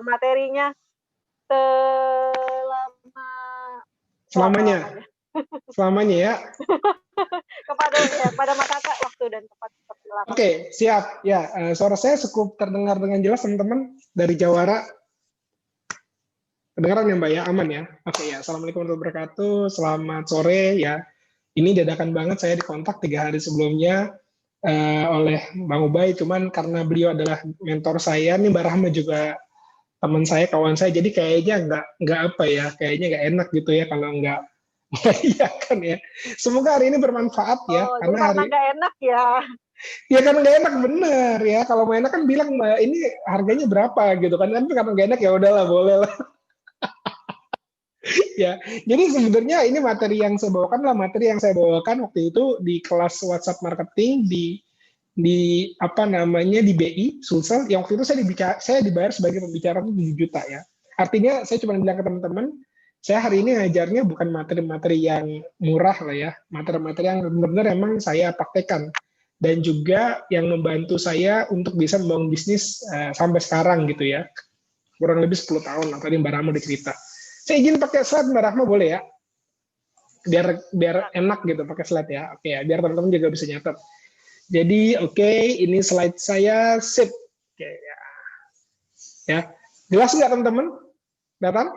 materinya selama Selamanya. lamanya. Selamanya ya. Pada Kakak waktu dan tempat dilakukan. Oke, siap. Ya, suara saya cukup terdengar dengan jelas teman-teman dari Jawara. Kedengaran ya Mbak ya, aman ya? Oke ya, Assalamualaikum warahmatullahi wabarakatuh. Selamat sore ya. Ini dadakan banget saya dikontak 3 hari sebelumnya oleh Bang Ubay, cuman karena beliau adalah mentor saya, nih Mbak Rahma juga teman saya, kawan saya, jadi kayaknya nggak apa ya, kayaknya nggak enak gitu ya kalau nggak iya kan ya. Semoga hari ini bermanfaat ya, Oh, jadi karena karena nggak enak ya. ya karena nggak enak bener ya. Kalau mau enak kan bilang Mbak ini harganya berapa gitu kan, tapi karena nggak enak ya udahlah boleh lah. Ya, jadi sebenarnya ini materi yang saya bawakan lah, materi yang saya bawakan waktu itu di kelas WhatsApp marketing di apa namanya di BI Sulsel, yang waktu itu saya dibayar sebagai pembicara itu 7 juta ya. Artinya saya cuma bilang ke teman-teman, saya hari ini ngajarnya bukan materi-materi yang murah lah ya, materi-materi yang benar-benar emang saya praktekkan dan juga yang membantu saya untuk bisa membangun bisnis sampai sekarang gitu ya, kurang lebih 10 tahun lah tadi Mbak Rahma udah cerita. Saya izin pakai slide Mbak Rahma boleh ya, biar enak gitu pakai slide ya. Oke ya, biar teman-teman juga bisa nyatet. Jadi oke, ini slide saya, sip. Oke ya. Ya, jelas nggak teman-teman? Datang?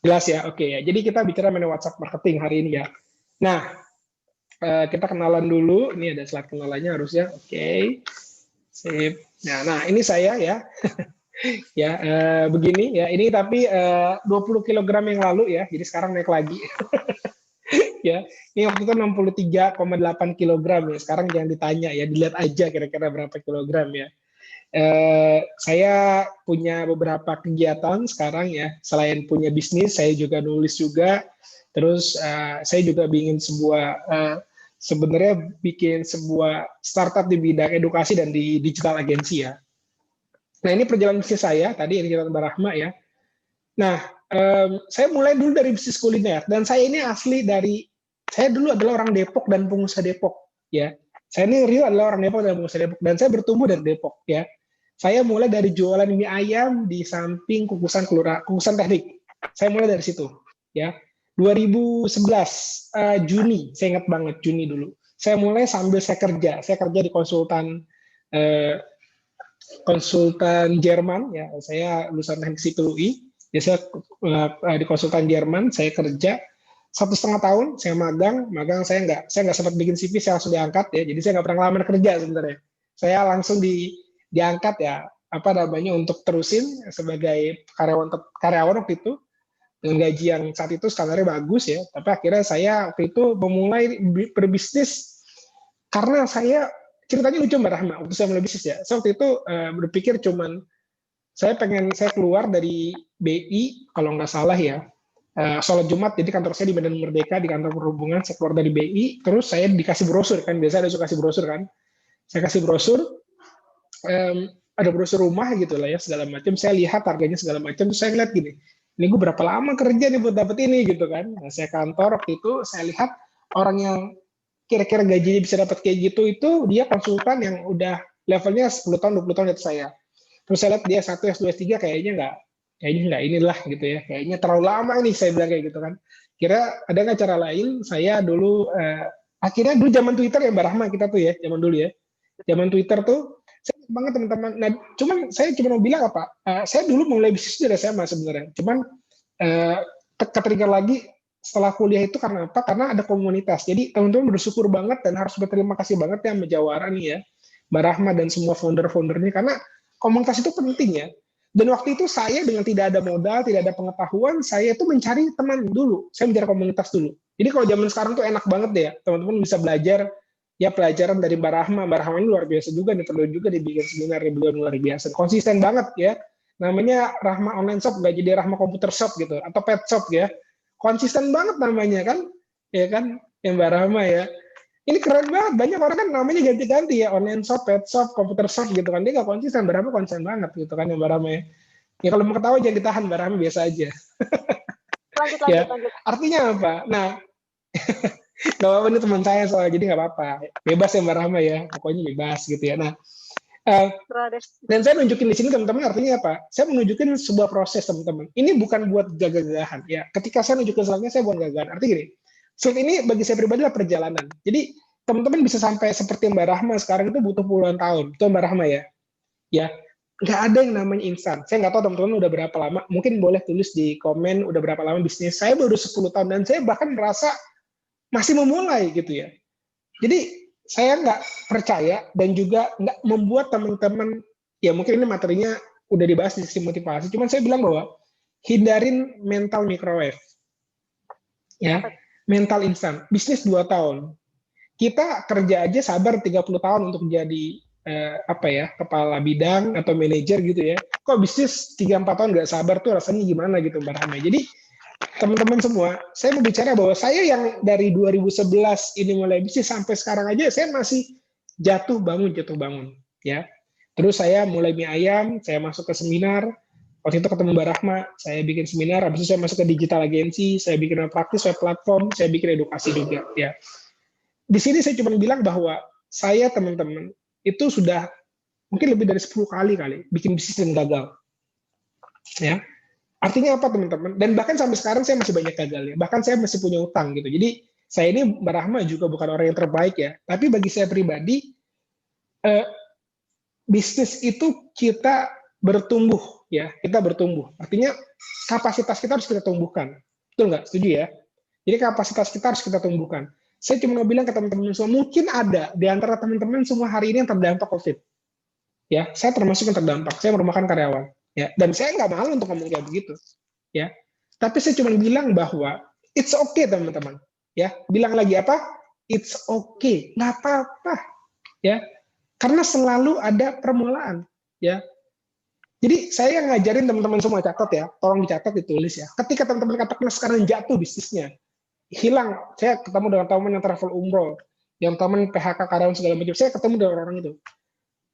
Jelas ya, oke ya. Jadi kita bicara mengenai WhatsApp marketing hari ini ya. Nah, kita kenalan dulu. Ini ada slide kenalannya harusnya. Oke, sip. Nah ini saya ya. Ya, begini ya. Ini tapi 20 kg yang lalu ya. Jadi sekarang naik lagi. Ya, ini waktu itu 63,8 kilogram ya. Sekarang jangan ditanya ya, dilihat aja kira-kira berapa kilogram ya. Saya punya beberapa kegiatan sekarang ya. Selain punya bisnis, saya juga nulis juga. Terus saya juga sebenarnya bikin sebuah startup di bidang edukasi dan di digital agency ya. Nah ini perjalanan bisnis saya tadi yang kita Mbak Rahma ya. Nah saya mulai dulu dari bisnis kuliner dan saya ini asli saya dulu adalah orang Depok dan pengusaha Depok ya. Saya ini real adalah orang Depok dan pengusaha Depok dan saya bertumbuh dari Depok ya. Saya mulai dari jualan mie ayam di samping kukusan teknik. Saya mulai dari situ ya. 2011 Juni, saya ingat banget Juni dulu. Saya mulai sambil saya kerja di konsultan Jerman ya. Saya lulusan teknik sipil UI. Ya, saya di konsultan Jerman, saya kerja 1,5 tahun, saya magang saya nggak sempat bikin CV, saya langsung diangkat ya, jadi saya nggak pernah ngelamar kerja sebenarnya, saya langsung diangkat ya, apa namanya, untuk terusin sebagai karyawan waktu itu, dengan gaji yang saat itu standarnya bagus ya, tapi akhirnya saya waktu itu memulai berbisnis, karena ceritanya lucu Mbak Rahma, waktu saya mulai bisnis ya, saya waktu itu berpikir saya keluar dari BI kalau nggak salah ya, sholat Jumat, jadi kantor saya di Medan Merdeka, di kantor perhubungan, saya keluar dari BI, terus saya dikasih brosur kan, biasa ada suka kasih brosur kan, saya kasih brosur, ada brosur rumah gitu lah ya, segala macam, saya lihat harganya segala macam, saya lihat gini, ini gue berapa lama kerja nih buat dapet ini gitu kan, nah, saya kantor waktu itu, saya lihat orang yang kira-kira gajinya bisa dapat kayak gitu, itu dia konsultan yang udah levelnya 10 tahun, 20 tahun di atas saya. Terus saya lihat dia 1, S2, S3 kayaknya nggak inilah gitu ya, kayaknya terlalu lama nih, saya bilang kayak gitu kan. Kira ada nggak cara lain? Saya dulu akhirnya dulu zaman Twitter ya Mbak Rahma, kita tuh ya zaman dulu ya, zaman Twitter tuh saya ingat banget teman-teman. Nah, saya cuma mau bilang apa? Saya dulu mulai bisnis dari SMA sebenarnya. Cuman ketrigger lagi setelah kuliah itu karena apa? Karena ada komunitas. Jadi teman-teman bersyukur banget dan harus berterima kasih banget ya sama Jawara nih ya, Mbak Rahma dan semua founder-foundernya, karena komunitas itu penting ya. Dan waktu itu saya dengan tidak ada modal, tidak ada pengetahuan, saya itu mencari teman dulu. Saya mencari komunitas dulu. Jadi kalau zaman sekarang tuh enak banget deh ya, teman-teman bisa belajar ya pelajaran dari Mbak Rahma. Mbak Rahma ini luar biasa juga nih, perlu juga dibikin seminar, beliau luar biasa. Konsisten banget ya. Namanya Rahma Online Shop, nggak jadi Rahma Computer Shop gitu, atau Pet Shop ya. Konsisten banget namanya kan, ya kan, ya Mbak Rahma ya. Ini keren banget, banyak orang kan namanya ganti-ganti ya, online shop, pet shop, computer shop gitu kan, dia nggak konsisten, Mbak Rahma konsisten banget gitu kan ya Mbak Rahma ya. Ya kalau mau ketawa jangan ditahan, Mbak Rahma biasa aja. Lanjut. Artinya apa? Nah, nggak apa-apa, ini teman saya soalnya, jadi nggak apa-apa. Bebas ya Mbak Rahma ya, pokoknya bebas gitu ya. Nah, Eh, Terus dan saya nunjukin di sini teman-teman artinya apa? Saya menunjukin sebuah proses teman-teman. Ini bukan buat gagah-gagahan ya. Ketika saya nunjukin slide-nya saya bukan gagahan. Artinya gini, slide ini bagi saya pribadi adalah perjalanan. Jadi teman-teman bisa sampai seperti Mbak Rahma sekarang itu butuh puluhan tahun. Itu Mbak Rahma ya. Ya, nggak ada yang namanya instan. Saya nggak tahu teman-teman udah berapa lama. Mungkin boleh tulis di komen udah berapa lama bisnis. Saya baru 10 tahun dan saya bahkan merasa masih memulai gitu ya. Jadi saya nggak percaya dan juga nggak membuat teman-teman, ya mungkin ini materinya udah dibahas di sisi motivasi, cuman saya bilang bahwa hindarin mental microwave, ya, mental instan. Bisnis 2 tahun, kita kerja aja sabar 30 tahun untuk jadi apa ya, kepala bidang atau manajer gitu ya. Kok bisnis 3-4 tahun nggak sabar tuh rasanya gimana gitu Mbak Rahma. Jadi teman-teman semua, saya mau bicara bahwa saya yang dari 2011 ini mulai bisnis sampai sekarang aja saya masih jatuh bangun ya. Terus saya mulai mie ayam, saya masuk ke seminar. Waktu itu ketemu Mbak Rahma, saya bikin seminar, habis itu saya masuk ke digital agency, saya bikin web praktis, web platform, saya bikin edukasi juga ya. Di sini saya cuma bilang bahwa saya teman-teman itu sudah mungkin lebih dari 10 kali bikin bisnis yang gagal. Ya. Artinya apa teman-teman? Dan bahkan sampai sekarang saya masih banyak gagal ya. Bahkan saya masih punya utang gitu. Jadi saya ini Mbak Rahma juga bukan orang yang terbaik ya. Tapi bagi saya pribadi, bisnis itu kita bertumbuh ya. Kita bertumbuh. Artinya kapasitas kita harus kita tumbuhkan. Betul nggak? Setuju ya? Jadi kapasitas kita harus kita tumbuhkan. Saya cuma mau bilang ke teman-teman semua, mungkin ada di antara teman-teman semua hari ini yang terdampak COVID. Ya, saya termasuk yang terdampak. Saya merupakan karyawan. Ya, dan saya nggak malu untuk ngomong kayak begitu. Ya, tapi saya cuma bilang bahwa it's okay teman-teman. Ya, bilang lagi apa? It's okay, nggak apa-apa. Ya, karena selalu ada permulaan. Ya, jadi saya ngajarin teman-teman semua catat ya, tolong dicatat ditulis ya. Ketika teman-teman katakan sekarang jatuh bisnisnya, hilang. Saya ketemu dengan teman yang travel umroh, yang teman PHK karyawan segala macam. Saya ketemu dengan orang itu.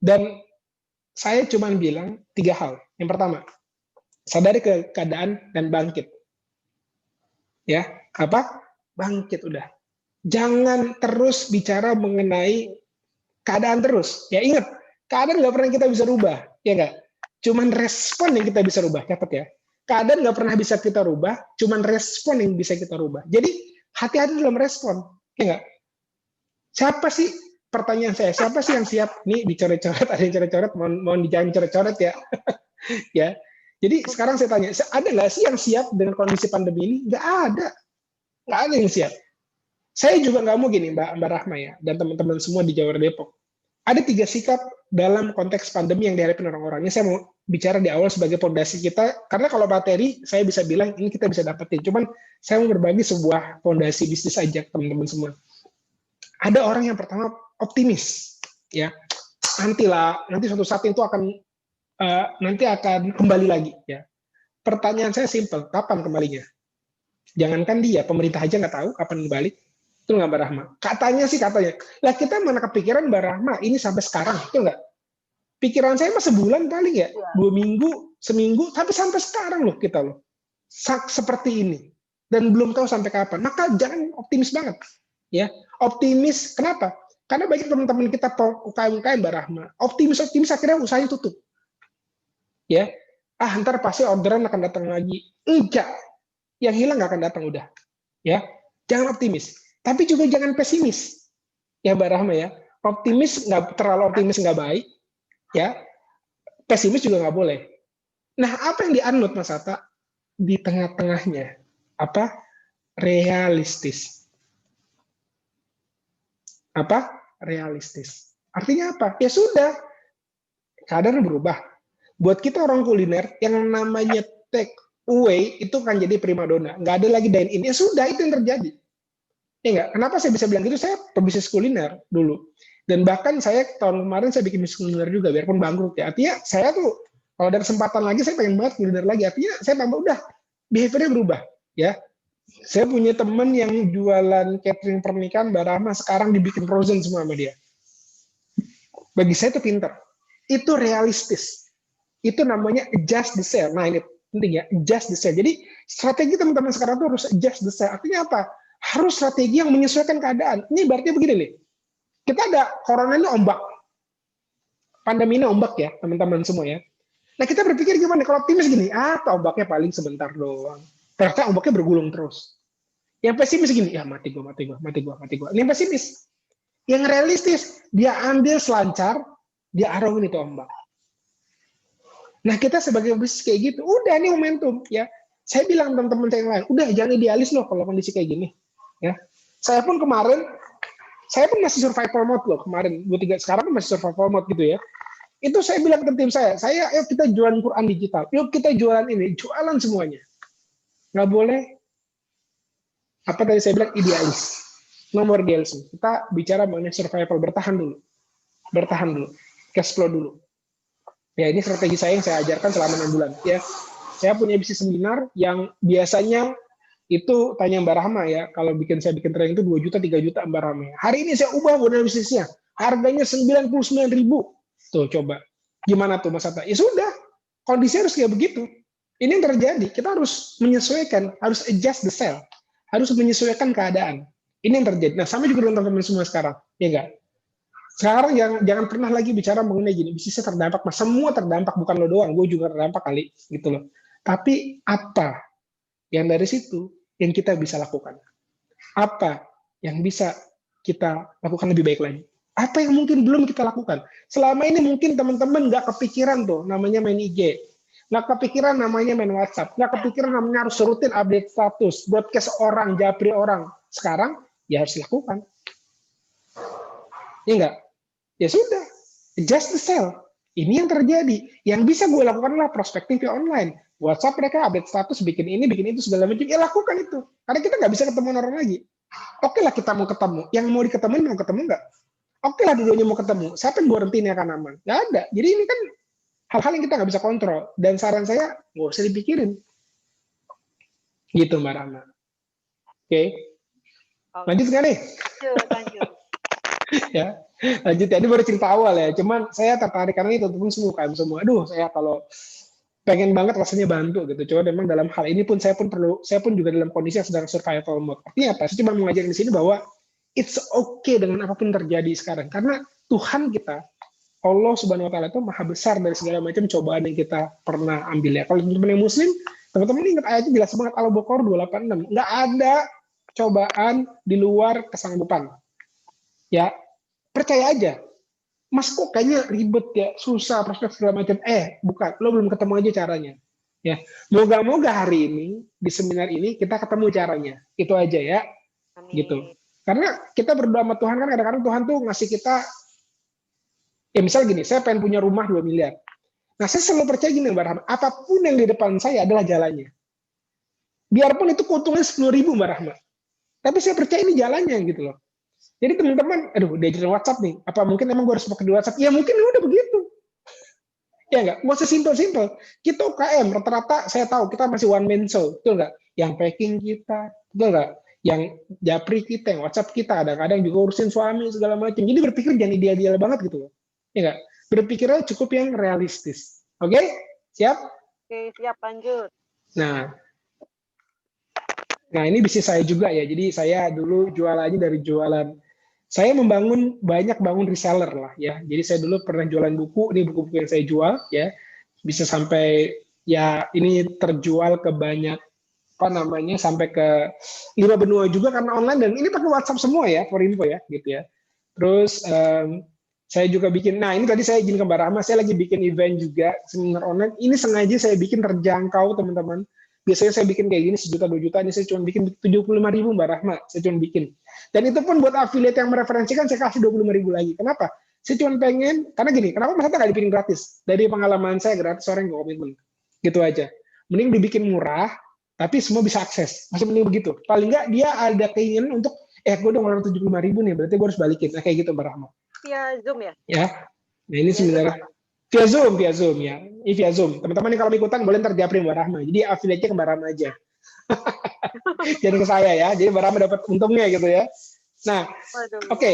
Dan saya cuma bilang 3 hal. Yang pertama, sadari keadaan dan bangkit. Ya, apa? Bangkit udah. Jangan terus bicara mengenai keadaan terus. Ya ingat, keadaan nggak pernah kita bisa rubah, ya nggak? Cuman respon yang kita bisa rubah, catat ya. Keadaan nggak pernah bisa kita rubah, cuman respon yang bisa kita rubah. Jadi hati-hati dalam respon, ya nggak? Siapa sih, pertanyaan saya, siapa sih yang siap? Nih dicoret-coret, ada yang coret-coret, mohon jangan dicoret-coret ya. Ya. Jadi sekarang saya tanya, ada nggak sih yang siap dengan kondisi pandemi ini? Nggak ada yang siap. Saya juga nggak mau gini, Mbak Rahma ya, dan teman-teman semua di Jawa Depok. Ada 3 sikap dalam konteks pandemi yang dihadapi orang-orang. Ini saya mau bicara di awal sebagai fondasi kita, karena kalau materi saya bisa bilang ini kita bisa dapetin. Cuman saya mau berbagi sebuah fondasi bisnis aja teman-teman semua. Ada orang yang pertama optimis, ya nanti suatu saat itu akan nanti akan kembali lagi. Ya. Pertanyaan saya simpel, kapan kembalinya? Jangankan dia, pemerintah aja nggak tahu kapan kembali. Itu nggak Mbak Rahma? Katanya. Lah kita mana kepikiran Mbak Rahma ini sampai sekarang, itu nggak? Pikiran saya mah sebulan paling ya, 2 minggu, seminggu, tapi sampai sekarang loh kita loh. Seperti ini. Dan belum tahu sampai kapan. Maka jangan optimis banget. Ya, optimis. Kenapa? Karena bagi teman-teman kita UKM Mbak Rahma, optimis akhirnya usahanya tutup. Ya, ntar pasti orderan akan datang lagi. Enggak. Yang hilang nggak akan datang udah. Ya, jangan optimis. Tapi juga jangan pesimis, ya Mbak Rahma ya. Terlalu optimis nggak baik, ya. Pesimis juga nggak boleh. Nah, apa yang dianut Mas Atta? Di tengah-tengahnya, apa? Realistis. Apa? Realistis. Artinya apa? Ya sudah, keadaan berubah. Buat kita orang kuliner, yang namanya take away itu kan jadi primadona. Nggak ada lagi dine in. Ya sudah, itu yang terjadi. Ya enggak, kenapa saya bisa bilang gitu? Saya pebisnis kuliner dulu. Dan bahkan saya tahun kemarin saya bikin bisnis kuliner juga, biarpun bangkrut ya. Artinya saya tuh, kalau ada kesempatan lagi, saya pengen banget kuliner lagi. Artinya saya tambah udah, behaviornya berubah. Ya, saya punya teman yang jualan catering pernikahan, Mbak Rahma, sekarang dibikin frozen semua sama dia. Bagi saya itu pinter. Itu realistis. Itu namanya adjust the sale. Nah ini penting ya, adjust the sale. Jadi strategi teman-teman sekarang tuh harus adjust the sale. Artinya apa? Harus strategi yang menyesuaikan keadaan. Ini berarti begini nih, kita ada corona ini ombak. pandemi ini ombak ya, teman-teman semua ya. Nah, kita berpikir gimana? Kalau optimis gini, ombaknya paling sebentar doang. Ternyata ombaknya bergulung terus. Yang pesimis gini, ya mati gua, mati gua, mati gua, mati gua. Ini yang pesimis. Yang realistis, dia ambil selancar, dia arungin itu ombak. Nah, kita sebagai bisnis kayak gitu, udah ini momentum ya. Saya bilang teman-teman saya yang lain, udah jangan idealis loh kalau kondisi kayak gini. Ya, saya pun kemarin, saya pun masih survival mode loh kemarin. Sekarang pun masih survival mode gitu ya. Itu saya bilang ke tim saya, yuk kita jualan Quran digital, yuk kita jualan ini, jualan semuanya. Nggak boleh, apa tadi saya bilang, idealis. Nomor idealis. Kita bicara mengenai survival, bertahan dulu. Bertahan dulu. Cash flow dulu. Ya, ini strategi saya yang saya ajarkan selama 6 bulan. Ya, saya punya bisnis seminar yang biasanya itu tanya Mbak Rahma ya, kalau saya bikin training itu 2 juta, 3 juta Mbak Rahma. Hari ini saya ubah model bisnisnya. Harganya 99.000. Tuh, coba. Gimana tuh Mas Atta? Ya sudah, kondisinya harus kayak begitu. Ini yang terjadi. Kita harus menyesuaikan, harus adjust the sell. Harus menyesuaikan keadaan. Ini yang terjadi. Nah, sama juga dengan teman-teman semua sekarang. Ya enggak? Sekarang jangan pernah lagi bicara mengenai gini, bisnisnya terdampak, mas semua terdampak, bukan lo doang, gue juga terdampak kali, gitu loh. Tapi apa yang dari situ yang kita bisa lakukan? Apa yang bisa kita lakukan lebih baik lagi? Apa yang mungkin belum kita lakukan? Selama ini mungkin teman-teman nggak kepikiran tuh namanya main IG, nggak kepikiran namanya main WhatsApp, nggak kepikiran namanya harus rutin update status, broadcast orang, japri orang. Sekarang ya harus dilakukan. Ya enggak? Ya sudah, just the sell. Ini yang terjadi. Yang bisa gue lakukan adalah prospecting via online. WhatsApp mereka update status, bikin ini, bikin itu, segala macam. Ya lakukan itu. Karena kita nggak bisa ketemu orang lagi. Oke lah kita mau ketemu. Yang mau diketemuin mau ketemu nggak? Oke lah dua-duanya mau ketemu. Siapa yang garanti ini akan aman? Nggak ada. Jadi ini kan hal-hal yang kita nggak bisa kontrol. Dan saran saya, nggak usah dipikirin. Gitu Mbak Rama. Oke. Lanjut nggak nih? Lanjut. Ya, lanjut ya. Ini baru cerita awal ya. Cuman saya tertarik karena ini teman-teman semua UKM semua. Aduh, saya kalau pengen banget rasanya bantu gitu. Coba memang dalam hal ini pun saya pun juga dalam kondisi yang sedang survival mode. Artinya apa? Saya cuma mengajarin di sini bahwa it's okay dengan apapun terjadi sekarang. Karena Tuhan kita, Allah Subhanahu Wa Taala itu maha besar dari segala macam cobaan yang kita pernah ambil ya. Kalau teman-teman yang Muslim, teman-teman ingat ayatnya jelas banget Al-Baqarah 286. Nggak ada cobaan di luar kesanggupan. Ya, percaya aja. Mas kok kayaknya ribet ya, susah, prospek segala macam. Bukan, lo belum ketemu aja caranya. Ya, moga-moga hari ini di seminar ini kita ketemu caranya. Itu aja ya. Amin. Gitu. Karena kita berdoa sama Tuhan kan kadang-kadang Tuhan tuh ngasih kita ya misal gini, saya pengen punya rumah 2 miliar. Nah, saya selalu percaya gini, Mbak Rahma, apapun yang di depan saya adalah jalannya. Biarpun itu keuntungannya 10.000, Mbak Rahma. Tapi saya percaya ini jalannya gitu loh. Jadi teman-teman, diajarin WhatsApp nih. Apa mungkin emang gue harus pakai di WhatsApp? Ya mungkin udah begitu. Ya nggak? Nggak usah simple-simple. Kita UKM, rata-rata saya tahu kita masih one man show. Betul nggak? Yang packing kita, betul nggak? Yang japri kita, yang WhatsApp kita, kadang-kadang juga urusin suami, segala macam. Jadi berpikir jangan ideal-ideal banget gitu loh. Ya nggak? Berpikirnya cukup yang realistis. Oke? Siap? Oke, siap, lanjut. Nah, ini bisnis saya juga ya. Jadi saya dulu jualannya dari jualan. Saya bangun reseller lah ya. Jadi saya dulu pernah jualan buku, ini buku-buku yang saya jual ya. Bisa sampai ya ini terjual ke banyak sampai ke 5 benua juga karena online dan ini pakai WhatsApp semua ya, for info ya gitu ya. Terus saya juga bikin, nah ini tadi saya izin ke Mbak Rahma, saya lagi bikin event juga, seminar online. Ini sengaja saya bikin terjangkau teman-teman. Biasanya saya bikin kayak gini 1 juta 2 juta, ini saya cuma bikin 75.000 Mbak Rahma, saya cuma bikin. Dan itu pun buat affiliate yang mereferensikan saya kasih 25.000 lagi. Kenapa? Saya cuma pengen, karena gini, kenapa Mas Hatta nggak dibikin gratis? Dari pengalaman saya gratis orang yang komitmen, gitu aja. Mending dibikin murah, tapi semua bisa akses. Masih mending begitu. Paling nggak dia ada keinginan untuk, gue udah ngeluarin 75.000 nih, berarti gue harus balikin. Nah kayak gitu Mbak Rahma. Via Zoom ya? Ya, nah ini sebenarnya via Zoom ya. Ini via Zoom. Teman-teman nih kalau mau ikutan boleh ntar japri Mbak Rahma. Jadi affiliate-nya ke Mbak Rahma aja. Jadi ke saya ya. Jadi Mbak Rahma dapat untungnya gitu ya. Nah, oke.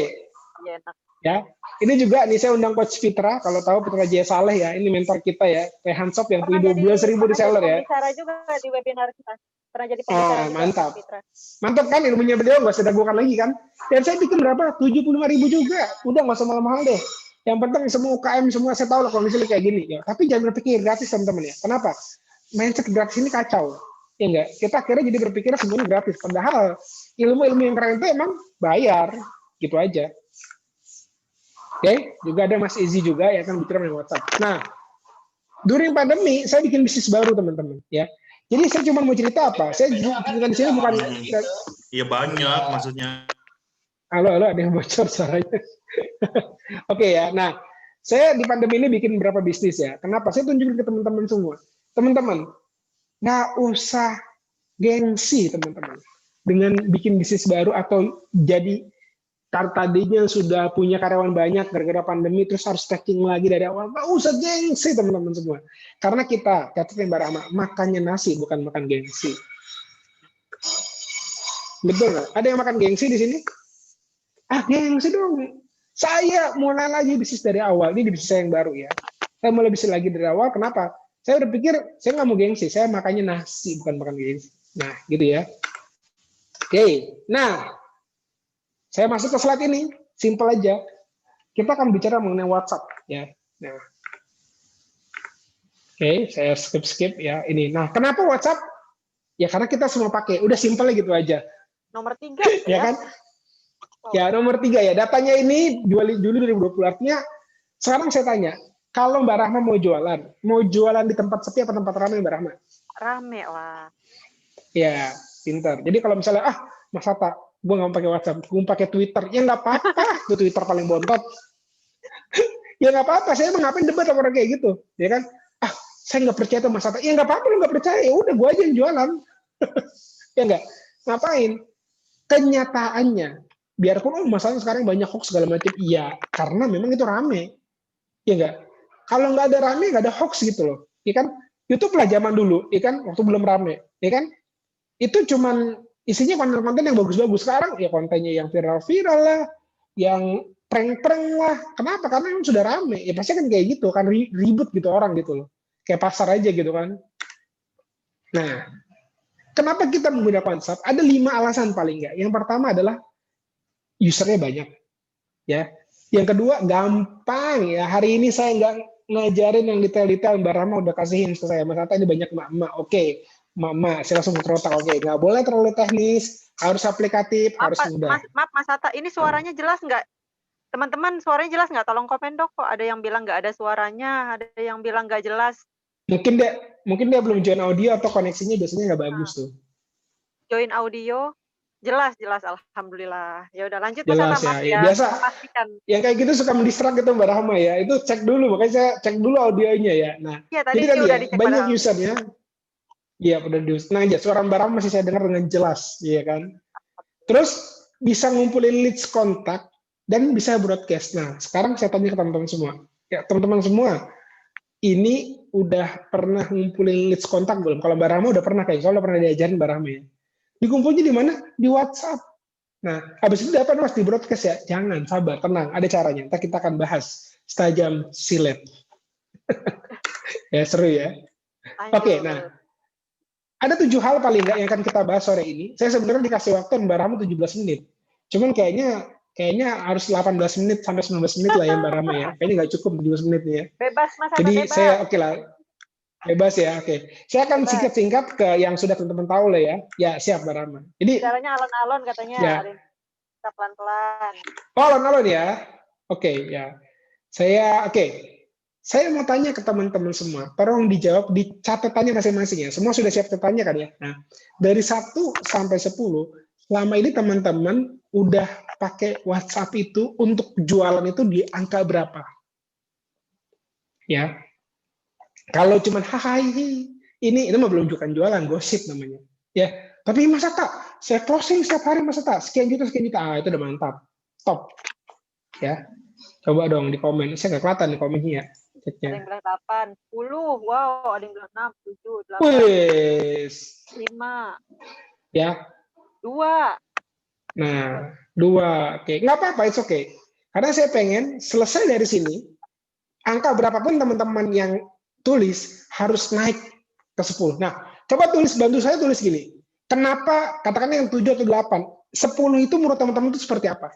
Ya, ini juga nih saya undang Coach Fitra. Kalau tahu Fitra Jaya Saleh ya. Ini mentor kita ya. Rehan Shop yang punya 12.000 di seller ya. Pembicara juga di webinar kita. Pernah jadi pembicara juga. Mantap. Mantap kan ilmunya beliau, nggak usah dagukan lagi kan. Dan saya bikin berapa? 75.000 juga. Udah nggak usah mahal-mahal deh. Yang penting semua UKM semua saya tahu lah kondisinya kayak gini ya. Tapi jangan berpikir gratis teman-teman ya. Kenapa? Mindset gratis ini kacau. Ya enggak? Kita akhirnya jadi berpikir semuanya gratis. Padahal ilmu-ilmu yang keren itu emang bayar. Gitu aja. Oke, juga ada Mas Izzy juga yang akan bicara di WhatsApp. Nah, during pandemi saya bikin bisnis baru teman-teman ya. Jadi saya cuma mau cerita apa? Saya cerita di sini bukan. Iya banyak maksudnya. Halo, ada yang bocor suaranya. Oke ya. Nah, saya di pandemi ini bikin beberapa bisnis ya. Kenapa? Saya tunjukin ke teman-teman semua. Teman-teman, nggak usah gengsi teman-teman dengan bikin bisnis baru atau jadi tadinya sudah punya karyawan banyak gara-gara pandemi terus harus stacking lagi dari awal. Nggak usah gengsi teman-teman semua. Karena kita, kata Mbak Rahma, makannya nasi bukan makan gengsi. Betul nggak? Ada yang makan gengsi di sini? Gengsi dong. Saya mulai lagi bisnis dari awal. Ini bisnis saya yang baru ya. Saya mulai bisnis lagi dari awal. Kenapa? Saya udah pikir saya nggak mau gengsi. Saya makannya nasi bukan makan gengsi. Nah, gitu ya. Oke. Nah, saya masuk ke slide ini. Simple aja. Kita akan bicara mengenai WhatsApp ya. Nah. Oke, saya skip ya. Ini. Nah, kenapa WhatsApp? Ya karena kita semua pakai. Udah simple gitu aja. Nomor 3 ya kan? Ya, nomor 3 ya. Datanya ini Juli 2020. Artinya, sekarang saya tanya, kalau Mbak Rahma mau jualan di tempat sepi apa tempat ramai Mbak Rahma? Rame lah. Ya, pintar. Jadi kalau misalnya, Mas Hatta, gue nggak pakai WhatsApp, gue pakai Twitter. Ya nggak apa-apa, itu Twitter paling bontot. Ya nggak apa-apa, saya emang ngapain debat sama orang kayak gitu. Ya kan? Saya nggak percaya tuh Mas Hatta. Ya nggak apa-apa, lu nggak percaya. Ya udah, gue aja yang jualan. Ya nggak? Ngapain? Kenyataannya, biarpun masalahnya sekarang banyak hoax segala macam, iya, karena memang itu rame, ya enggak. Kalau nggak ada rame, nggak ada hoax gitu loh, ya kan. YouTube lah zaman dulu, ya kan, waktu belum rame, ya kan. Itu cuman isinya konten-konten yang bagus-bagus. Sekarang ya kontennya yang viral-viral lah, yang prank-prank lah. Kenapa? Karena memang sudah rame. Ya pasti kan kayak gitu, kan ribut gitu orang gitu loh. Kayak pasar aja gitu kan. Nah, kenapa kita menggunakan WhatsApp? Ada 5 alasan paling nggak. Yang pertama adalah usernya banyak, ya. Yang kedua gampang ya. Hari ini saya nggak ngajarin yang detail-detail. Mbak Rama udah kasihin ke saya. Mas Hatta ini banyak emak-emak. Oke, emak-emak. Saya langsung terotak. Oke, nggak boleh terlalu teknis. Harus aplikatif, harus mudah. Maaf Mas Hatta, ini suaranya jelas nggak? Teman-teman, suaranya jelas nggak? Tolong komen dok. Kok ada yang bilang nggak ada suaranya, ada yang bilang nggak jelas. Mungkin dia belum join audio atau koneksinya biasanya nggak bagus tuh. Join audio. Jelas, alhamdulillah. Ya udah lanjut Jelas Mas Hatta, ya. Biasa. pastikan. Yang kayak gitu suka mendistract gitu Mbak Rahma ya. Itu cek dulu, makanya saya cek dulu audionya ya. Nah, ya, jadi tadi udah ya, dicek banyak padahal. usernya. Iya, udah nah aja suara Mbak Rahma masih saya dengar dengan jelas, ya kan. Terus bisa ngumpulin leads kontak dan bisa broadcast. Nah, sekarang saya tanya ke teman-teman semua. Ya, teman-teman semua, ini udah pernah ngumpulin leads kontak belum? Kalau Mbak Rahma udah pernah kayak, soalnya pernah diajarin Mbak Rahma ya. Dikumpulnya di mana? Di WhatsApp. Nah, habis itu dapat Mas di broadcast ya. Jangan, sabar, tenang, ada caranya. Ntar kita akan bahas setajam silet. Ya, seru ya. Oke, nah. Ada 7 hal paling nggak yang akan kita bahas sore ini. Saya sebenarnya dikasih waktu Mbak Rahma 17 menit. Cuman kayaknya harus 18 menit sampai 19 menit lah ya Mbak Rahma ya. Kayaknya nggak cukup 17 menit ya. Bebas Mas Hatta, jadi bebas. Saya oke lah. Bebas ya, oke. Saya akan singkat-singkat ke yang sudah teman-teman tahu lah ya. Ya, siap Mbak Rahma. Jadi caranya alon-alon katanya, ya. Kita pelan-pelan. Oh, alon-alon ya. Oke, ya. Saya mau tanya ke teman-teman semua. Tolong dijawab di catatannya masing-masing ya. Semua sudah siap catatannya kan ya? Nah, dari 1 sampai 10, selama ini teman-teman udah pakai WhatsApp itu untuk jualan itu di angka berapa? Ya. Kalau cuma ini mah belum jualan, gosip namanya. Ya, tapi Mas Hatta, saya closing setiap hari Mas Hatta, sekian juta. Itu udah mantap. Top. Ya. Coba dong di komen. Saya nggak kelihatan di komennya. Ada yang bilang 8, 10, wow, ada yang bilang 6, 7, 8, Wes. 5. Ya. 2. Nah, 2. Oke, nggak apa-apa, it's okay. Karena saya pengen selesai dari sini, angka berapapun teman-teman yang tulis harus naik ke 10. Nah, coba bantu saya tulis gini. Kenapa, katakan yang 7 atau 8, 10 itu menurut teman-teman itu seperti apa?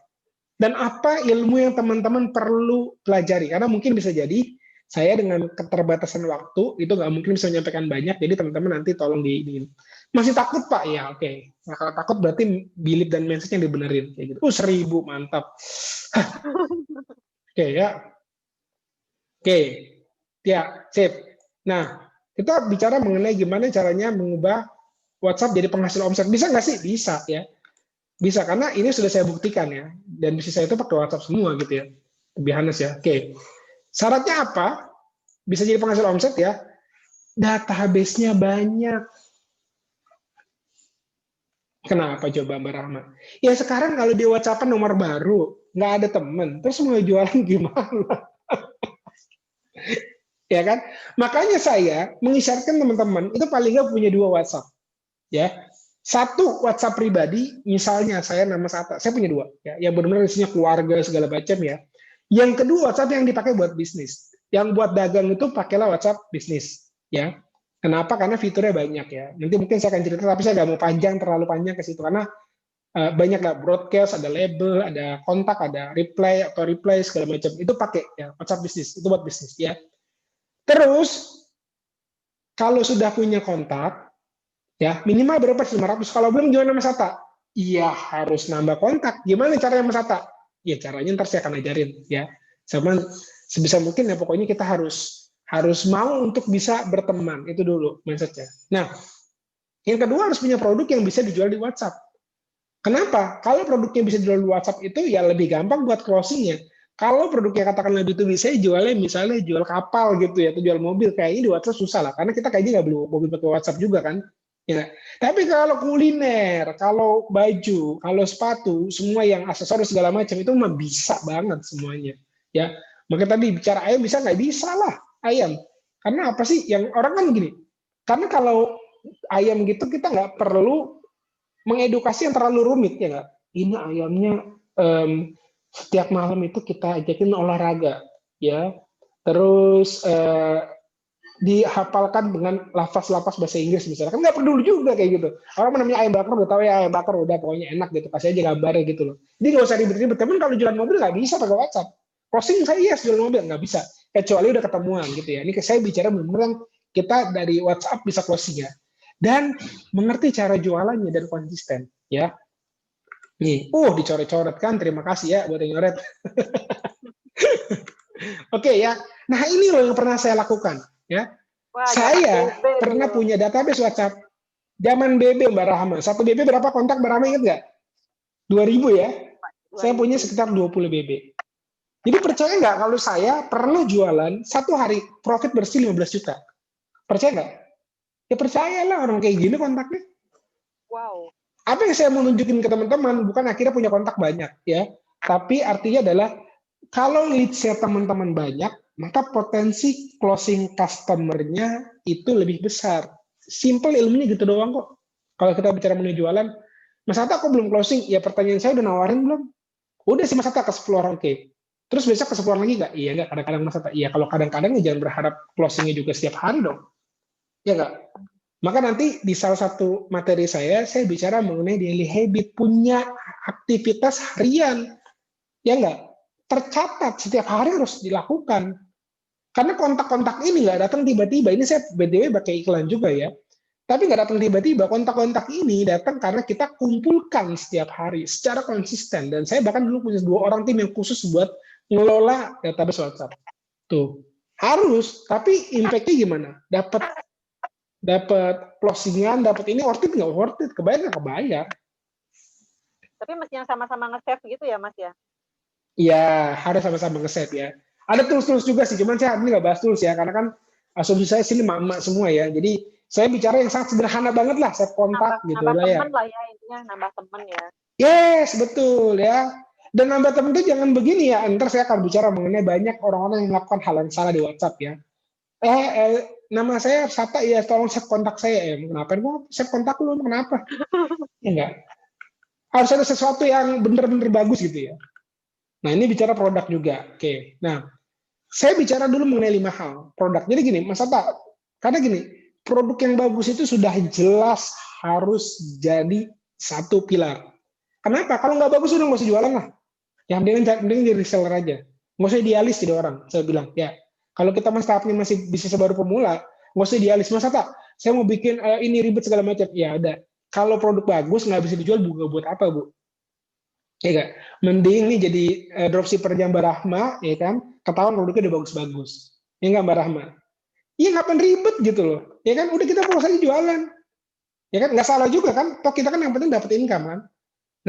dan apa ilmu yang teman-teman perlu pelajari. Karena mungkin bisa jadi saya dengan keterbatasan waktu itu nggak mungkin bisa menyampaikan banyak, jadi teman-teman nanti tolong masih takut Pak ya, oke. Nah kalau takut berarti belief dan mindset yang dibenerin kayak gitu. 1000 mantap. Oke ya, oke ya sip. Nah kita bicara mengenai gimana caranya mengubah WhatsApp jadi penghasil omset. Bisa nggak sih? Bisa ya. Bisa, karena ini sudah saya buktikan ya. Dan bisnis saya itu pakai WhatsApp semua gitu ya. Lebih honest ya. Oke. Syaratnya apa? Bisa jadi penghasil omset ya. Database-nya banyak. Kenapa coba Mbak Rahma? Ya sekarang kalau di WhatsApp nomor baru, nggak ada temen, terus mau jualan gimana? Ya kan? Makanya saya mengisyaratkan teman-teman itu paling nggak punya 2 WhatsApp. Ya, satu WhatsApp pribadi, misalnya saya nama Sata, saya punya 2, ya, yang benar-benar isinya keluarga segala macam ya. Yang kedua WhatsApp yang dipakai buat bisnis, yang buat dagang itu pakailah WhatsApp bisnis, ya. Kenapa? Karena fiturnya banyak ya. Nanti mungkin saya akan cerita, tapi saya nggak mau terlalu panjang ke situ karena banyak lah broadcast, ada label, ada kontak, ada reply atau reply segala macam itu pakai ya WhatsApp bisnis itu buat bisnis ya. Terus kalau sudah punya kontak ya minimal berapa 500, kalau belum gimana Mas Hatta? Iya harus nambah kontak. Gimana caranya Mas Hatta? Ya caranya ntar saya akan ajarin ya. Sama sebisa mungkin ya pokoknya kita harus mau untuk bisa berteman, itu dulu mindsetnya. Nah yang kedua harus punya produk yang bisa dijual di WhatsApp. Kenapa? Kalau produknya bisa dijual di WhatsApp itu ya lebih gampang buat closingnya. Kalau produknya katakanlah B2B, saya jualnya misalnya jual kapal gitu ya, atau jual mobil, kayaknya di WhatsApp susah lah, karena kita kayaknya nggak beli mobil pakai WhatsApp juga kan. Ya. Tapi kalau kuliner, kalau baju, kalau sepatu, semua yang aksesoris segala macam itu mah bisa banget semuanya. Ya, maka tadi bicara ayam bisa nggak bisa lah ayam. Karena apa sih? Yang orang kan gini. Karena kalau ayam gitu kita nggak perlu mengedukasi yang terlalu rumit ya nggak. Ini ayamnya setiap malam itu kita ajakin olahraga ya. Terus dihafalkan dengan lafaz-lafaz bahasa Inggris misalnya, kan nggak peduli juga kayak gitu. Orang namanya ayam bakar udah tahu ya ayam bakar udah pokoknya enak gitu, kasih aja gambarnya gitu loh. Jadi nggak usah ribet-ribet. Temen kalau jualan mobil nggak bisa pakai WhatsApp. Closing saya yes jualan mobil nggak bisa, kecuali udah ketemuan gitu ya. Ini saya bicara benar-benar yang kita dari WhatsApp bisa closing ya, dan mengerti cara jualannya dan konsisten ya. Nih, dicoret-coret kan, terima kasih ya buat yang nyoret. Oke ya. Nah ini loh yang pernah saya lakukan ya. Wah, Saya BB pernah dulu. punya database WhatsApp zaman BB Mbak Rahma. Satu BB berapa kontak Mbak Rahma ingat nggak? 2000 ya. Saya punya 2000. sekitar 20 BB. Jadi percaya nggak kalau saya pernah jualan satu hari profit bersih 15 juta? Percaya nggak? Ya percayalah orang kayak gini kontaknya. Wow. Apa yang saya mau nunjukin ke teman-teman bukan akhirnya punya kontak banyak ya, tapi artinya adalah kalau leads-nya teman-teman banyak, maka potensi closing customer-nya itu lebih besar. Simple ilmunya gitu doang kok. Kalau kita bicara mengenai jualan, Mas Hatta kok belum closing? Ya pertanyaan saya udah nawarin belum? Udah sih Mas Hatta ke 10 orang, oke. Terus besok ke 10 orang lagi nggak? Iya nggak, kadang-kadang Mas Hatta. Iya kalau kadang-kadang ya jangan berharap closingnya juga setiap hari dong. Ya nggak? Maka nanti di salah satu materi saya bicara mengenai daily habit, punya aktivitas harian. Ya nggak? Tercatat setiap hari harus dilakukan. Karena kontak-kontak ini nggak datang tiba-tiba. Ini saya BTW pakai iklan juga ya. Tapi nggak datang tiba-tiba. Kontak-kontak ini datang karena kita kumpulkan setiap hari secara konsisten. Dan saya bahkan dulu punya 2 orang tim yang khusus buat ngelola database WhatsApp. Tuh. Harus, tapi impact-nya gimana? Dapat closingan, dapat ini worth it nggak worth it? Kebayar nggak kebayar? Tapi mesti yang sama-sama nge-save gitu ya, Mas ya? Iya, harus sama-sama nge-set ya. Ada tools-tools juga sih, cuman saya ini nggak bahas tools ya, karena kan asumsi saya sini emak-emak semua ya. Jadi saya bicara yang sangat sederhana banget lah, set kontak gitu Nambah lah ya. temen lah ya, intinya nambah temen ya. Yes, betul ya. Dan nambah temen itu jangan begini ya. Ntar saya akan bicara mengenai banyak orang-orang yang melakukan hal yang salah di WhatsApp ya. Nama saya Sata ya, tolong set kontak saya ya. Kenapa? Mau set kontak lu, kenapa? Ya enggak. Harus ada sesuatu yang bener-bener bagus gitu ya. Nah, ini bicara produk juga. Oke. Nah, saya bicara dulu mengenai 5 hal produk. Jadi gini, Mas Ata, karena gini, produk yang bagus itu sudah jelas harus jadi satu pilar. Kenapa? Kalau nggak bagus udah nggak usah jualan lah. Ya, mending jadi reseller aja. Nggak usah idealis jadi orang. Saya bilang, ya, kalau kita startupnya masih bisnis baru pemula, nggak usah idealis. Masa tak, saya mau bikin ini ribet segala macam. Ya ada. Kalau produk bagus nggak bisa dijual, juga buat apa, Bu? Ya nggak? Mending nih jadi dropshipper-nya Mbak Rahma, ya kan? Ketahuan produknya udah bagus-bagus. Ya nggak, Mbak Rahma? Iya, ngapain ribet gitu loh. Ya kan, udah kita fokus aja jualan. Ya kan, nggak salah juga kan? Toh kita kan yang penting dapat income kan?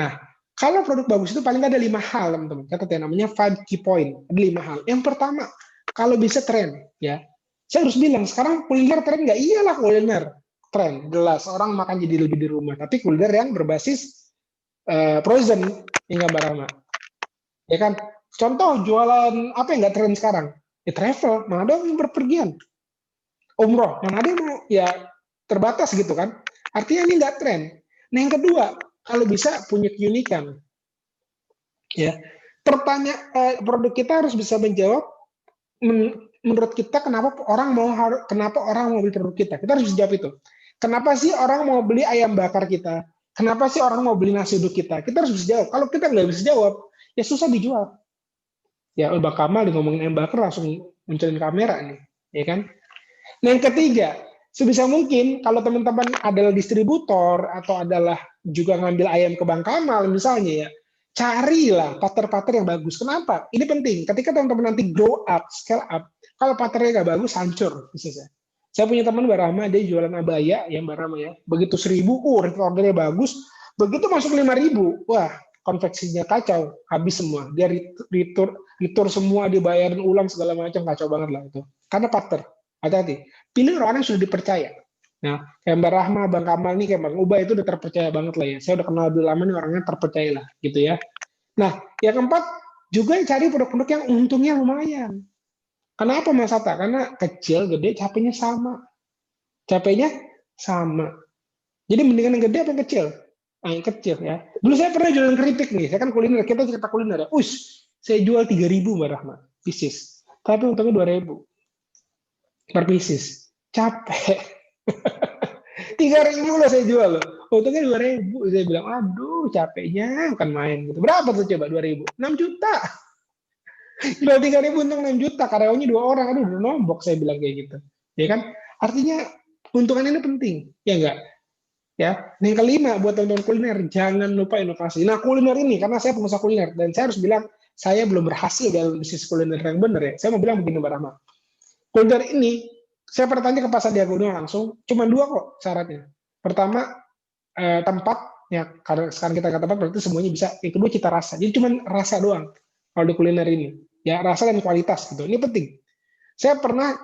Nah, kalau produk bagus itu paling ada 5 hal, teman-teman. Catat ya, namanya 5 key point. Ada 5 hal. Yang pertama, kalau bisa tren, ya. Saya harus bilang, sekarang kuliner tren nggak? Iyalah kuliner tren, jelas. Orang makan jadi lebih di rumah. Tapi kuliner yang berbasis frozen, hingga barang. Ya kan? Contoh, jualan apa yang nggak tren sekarang? Ya travel, mana ada yang berpergian. Umroh, mana ada yang mau, ya terbatas gitu kan. Artinya ini nggak tren. Nah, yang kedua, kalau bisa punya keunikan. Ya, produk kita harus bisa menjawab menurut kita kenapa orang mau beli produk kita. Kita harus bisa jawab itu. Kenapa sih orang mau beli ayam bakar kita? Kenapa sih orang mau beli nasi uduk kita? Kita harus bisa jawab. Kalau kita nggak bisa jawab, ya susah dijual. Ya, Bang Kamal ngomongin ayam bakar langsung munculin kamera nih, ya kan? Nah, yang ketiga, sebisa mungkin kalau teman-teman adalah distributor atau adalah juga ngambil ayam ke Bang Kamal misalnya ya, carilah partner-partner yang bagus. Kenapa? Ini penting. Ketika teman-teman nanti grow up, scale up, kalau partnernya nggak bagus, hancur bisnisnya. Saya punya teman Mbak Rahma, dia jualan abaya ya Mbak Rahma ya. Begitu 1.000, ordernya bagus. Begitu masuk 5.000, wah konveksinya kacau, habis semua. Dia retur semua, dibayarin ulang segala macam, kacau banget lah itu. Karena partner. Hati-hati. Pilih orang yang sudah dipercaya. Nah, kayak Mbak Rahma, Bang Kamal nih, kayak Bang Ubay itu udah terpercaya banget lah ya. Saya udah kenal lebih lama nih, orangnya terpercaya lah, gitu ya. Nah, yang keempat, juga cari produk-produk yang untungnya lumayan. Kenapa Mas Hatta? Karena kecil, gede, capeknya sama. Capeknya sama. Jadi mendingan yang gede apa yang kecil? Nah, yang kecil ya. Dulu saya pernah jualan keripik nih. Saya kan kuliner, kita cerita kuliner ya. Saya jual 3.000 Mbak Rahma, pieces. Tapi untungnya 2.000 per pieces. Capek. 3.000 loh saya jual loh. Untungnya 2.000. Saya bilang, aduh capeknya bukan main gitu. Berapa tuh coba 2.000? 6 juta. Jual 3.000 untung 6 juta. Karyawannya 2 orang. Aduh udah nombok saya bilang kayak gitu. Ya kan? Artinya keuntungan ini penting. Ya enggak? Ya. Nah, yang kelima buat teman-teman kuliner, jangan lupa inovasi. Nah, kuliner ini karena saya pengusaha kuliner dan saya harus bilang saya belum berhasil dalam bisnis kuliner yang benar ya. Saya mau bilang begini Mbak Rahma. Kuliner ini saya pernah tanya ke Pak Sandiaga Uno langsung, cuma 2 kok syaratnya. Pertama, tempat, ya karena sekarang kita ke tempat berarti semuanya bisa. Yang kedua, cita rasa. Jadi cuma rasa doang kalau di kuliner ini. Ya, rasa dan kualitas gitu. Ini penting. Saya pernah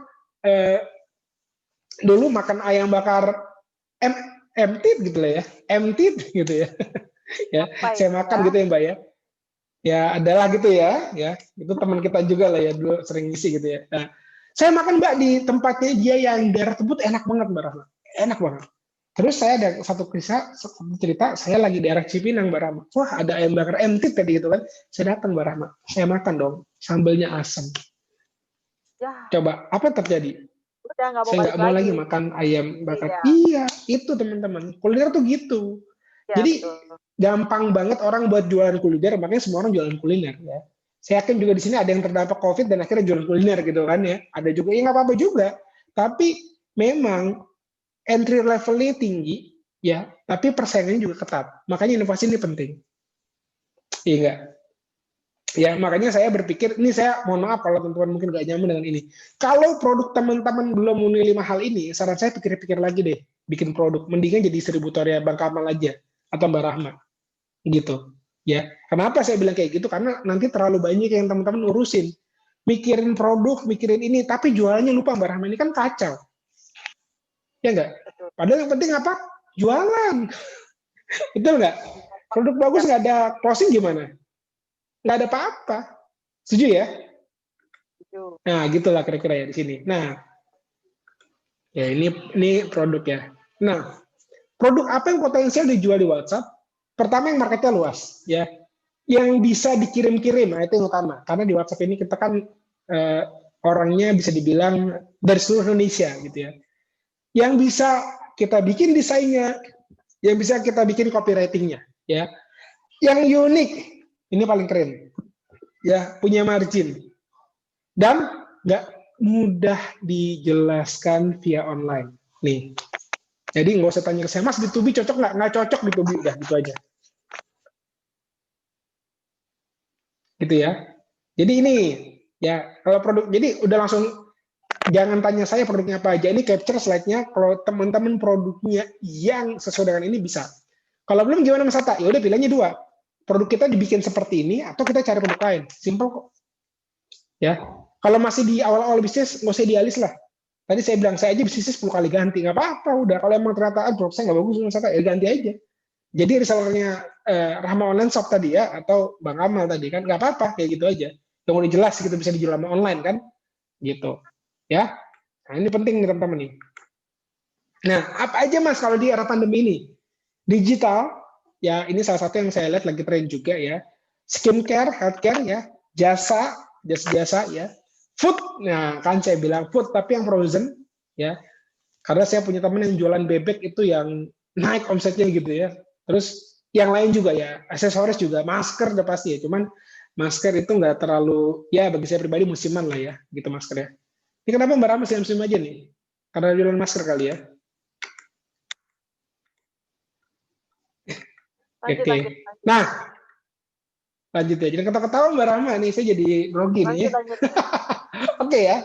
dulu makan ayam bakar MT gitu lah ya. MT gitu ya. Ya, saya makan gitu ya Mbak ya. Ya, adalah gitu ya. Itu teman kita juga lah ya, dulu sering ngisi gitu ya. Nah, saya makan Mbak di tempatnya dia yang daerah Tebut, enak banget Mbak Rahma. Enak banget. Terus saya ada satu cerita, saya lagi daerah Cipinang Mbak Rahma. Wah, ada ayam bakar MT tadi gitu kan. Saya datang Mbak Rahma. Saya makan dong. Sambelnya asam. Ya, Coba, apa yang terjadi? udah nggak mau Saya balik nggak mau lagi lagi. makan ayam bakar. Iya. Iya, itu teman-teman. Kuliner tuh gitu. Iya, Jadi betul. gampang banget orang buat jualan kuliner, makanya semua orang jualan kuliner ya. Saya yakin juga di sini ada yang terdampak COVID dan akhirnya jualan kuliner gitu kan ya. Ada juga, ya nggak apa-apa juga. Tapi memang entry levelnya tinggi ya, tapi persaingannya juga ketat. Makanya inovasi ini penting. Iya nggak? Ya makanya saya berpikir, ini saya mohon maaf kalau teman-teman mungkin nggak nyaman dengan ini. Kalau produk teman-teman belum memenuhi 5 hal ini, saran saya pikir-pikir lagi deh, bikin produk. Mendingan jadi distributor ya Bang Kamal aja atau Mbak Rahma. Gitu ya. Kenapa saya bilang kayak gitu? Karena nanti terlalu banyak yang teman-teman urusin, mikirin produk, mikirin ini, tapi jualannya lupa Mbak Rahma, ini kan kacau ya enggak? Padahal yang penting apa? Jualan. Betul nggak? Produk bagus nggak ada closing gimana? Nggak ada apa-apa. Setuju ya? Nah gitulah kira-kira ya di sini. Nah ya ini produk ya. Nah produk apa yang potensial dijual di WhatsApp? Pertama yang marketnya luas ya. Yang bisa dikirim-kirim, nah itu yang utama. Karena di WhatsApp ini kita kan orangnya bisa dibilang dari seluruh Indonesia gitu ya. Yang bisa kita bikin desainnya, yang bisa kita bikin copywriting-nya, ya. Yang unik, ini paling keren. ya punya margin, dan nggak mudah dijelaskan via online. Nih, jadi nggak usah tanya ke saya, Mas di Tubi cocok nggak? Nggak cocok di Tubi, udah gitu aja. Gitu ya. Jadi ini ya kalau produk, jadi udah langsung jangan tanya saya produknya apa aja. Ini capture slide-nya. Kalau teman-teman produknya yang sesuai dengan ini bisa. Kalau belum gimana Mas Hatta? Ya udah pilihannya dua. Produk kita dibikin seperti ini atau kita cari produk lain. Simple kok. Ya. Kalau masih di awal-awal bisnis nggak usah idealis lah. Tadi saya bilang saya aja bisnisnya 10 kali ganti, nggak apa-apa udah. Kalau emang ternyata produk saya nggak bagus, Mas Hatta, ya ganti aja. Jadi resellernya Rahma Online Shop tadi ya, atau Bang Amal tadi kan, nggak apa-apa kayak gitu aja. Yang udah jelas gitu bisa dijual sama online kan, gitu. Ya, nah ini penting nih teman-teman nih. Nah, apa aja Mas kalau di era pandemi ini? Digital, ya ini salah satu yang saya lihat lagi tren juga ya. Skincare, healthcare ya, jasa ya. Food, nah kan saya bilang food tapi yang frozen ya. Karena saya punya teman yang jualan bebek itu yang naik omsetnya gitu ya. Terus yang lain juga ya, aksesoris juga, masker udah pasti ya. Cuman masker itu nggak terlalu, ya bagi saya pribadi musiman lah ya, gitu masker ya. Ini kenapa Mbak Rama musim aja nih? Karena jualan masker kali ya. Lanjut, Oke. lanjut. Nah, lanjut ya. Jadi ketawa-ketawa Mbak Rama nih, saya jadi grogi nih. Lanjut. Oke ya.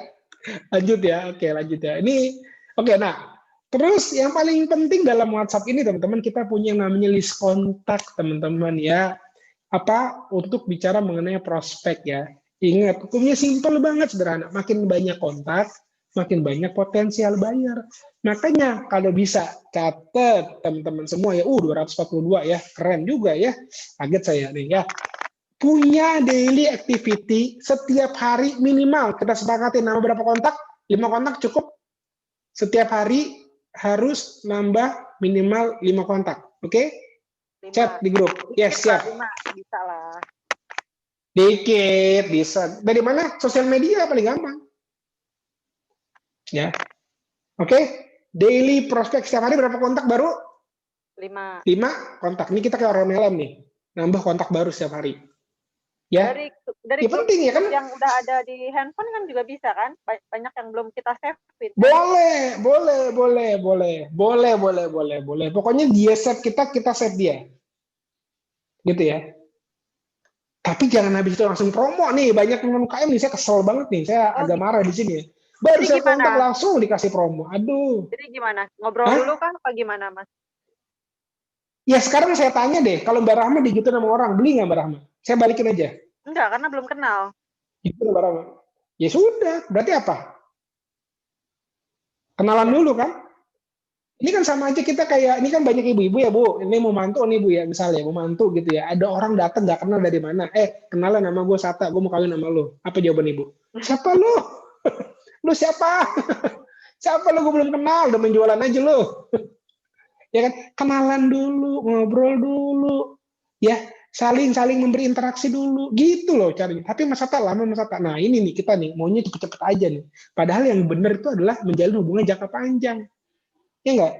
Lanjut ya. Oke, lanjut ya. Ini oke, nah. Terus yang paling penting dalam WhatsApp ini teman-teman, kita punya yang namanya list kontak teman-teman ya. Apa untuk bicara mengenai prospek ya. Ingat, hukumnya simpel banget, sederhana. Makin banyak kontak, makin banyak potensial buyer. Makanya kalau bisa catat teman-teman semua ya, 242 ya, keren juga ya. Kaget saya nih ya. Punya daily activity setiap hari minimal, kita sepakati nama berapa kontak? 5 kontak cukup. Setiap hari harus nambah minimal 5 kontak. Oke? Chat di grup. Yes, siap. 5, bisa lah. Dikit, bisa. Dari mana? Sosial media paling gampang. Ya. Oke? Daily prospek setiap hari berapa kontak baru? 5. 5 kontak. Ini kita kayak orang MLM nih. Nambah kontak baru setiap hari. Ya. Dari Ya, penting ya kan? yang udah ada di handphone kan juga bisa kan? Banyak yang belum kita save. Boleh. Pokoknya dia save kita save dia. Gitu ya. Tapi jangan habis itu langsung promo nih. Banyak teman UKM nih, saya kesel banget nih. Saya agak marah di sini. Baru Jadi saya gimana? kontak langsung dikasih promo. Aduh. Jadi gimana? Ngobrol dulu kah apa gimana, Mas? Ya sekarang saya tanya deh, kalau Mbak Rahma digituin sama orang, beli nggak Mbak Rahma? Saya balikin aja. Enggak, karena belum kenal. Gitu Mbak Rahma. Ya sudah, berarti apa? Kenalan dulu kan? Ini kan sama aja kita kayak, ini kan banyak ibu-ibu ya Bu, ini mau mantu nih Bu ya, misalnya mau mantu gitu ya, ada orang datang nggak kenal dari mana, kenalan nama gue Sata, gue mau kawin sama lo. Apa jawaban ibu? Siapa lo? Lu siapa? Siapa lo? Gue belum kenal, udah menjualan aja lo. Ya kan, kenalan dulu, ngobrol dulu, ya saling memberi interaksi dulu, gitu loh caranya. Tapi Mas Sata lama Mas Sata. Nah ini nih kita nih maunya cepet-cepet aja nih. Padahal yang benar itu adalah menjalin hubungan jangka panjang. Ya enggak?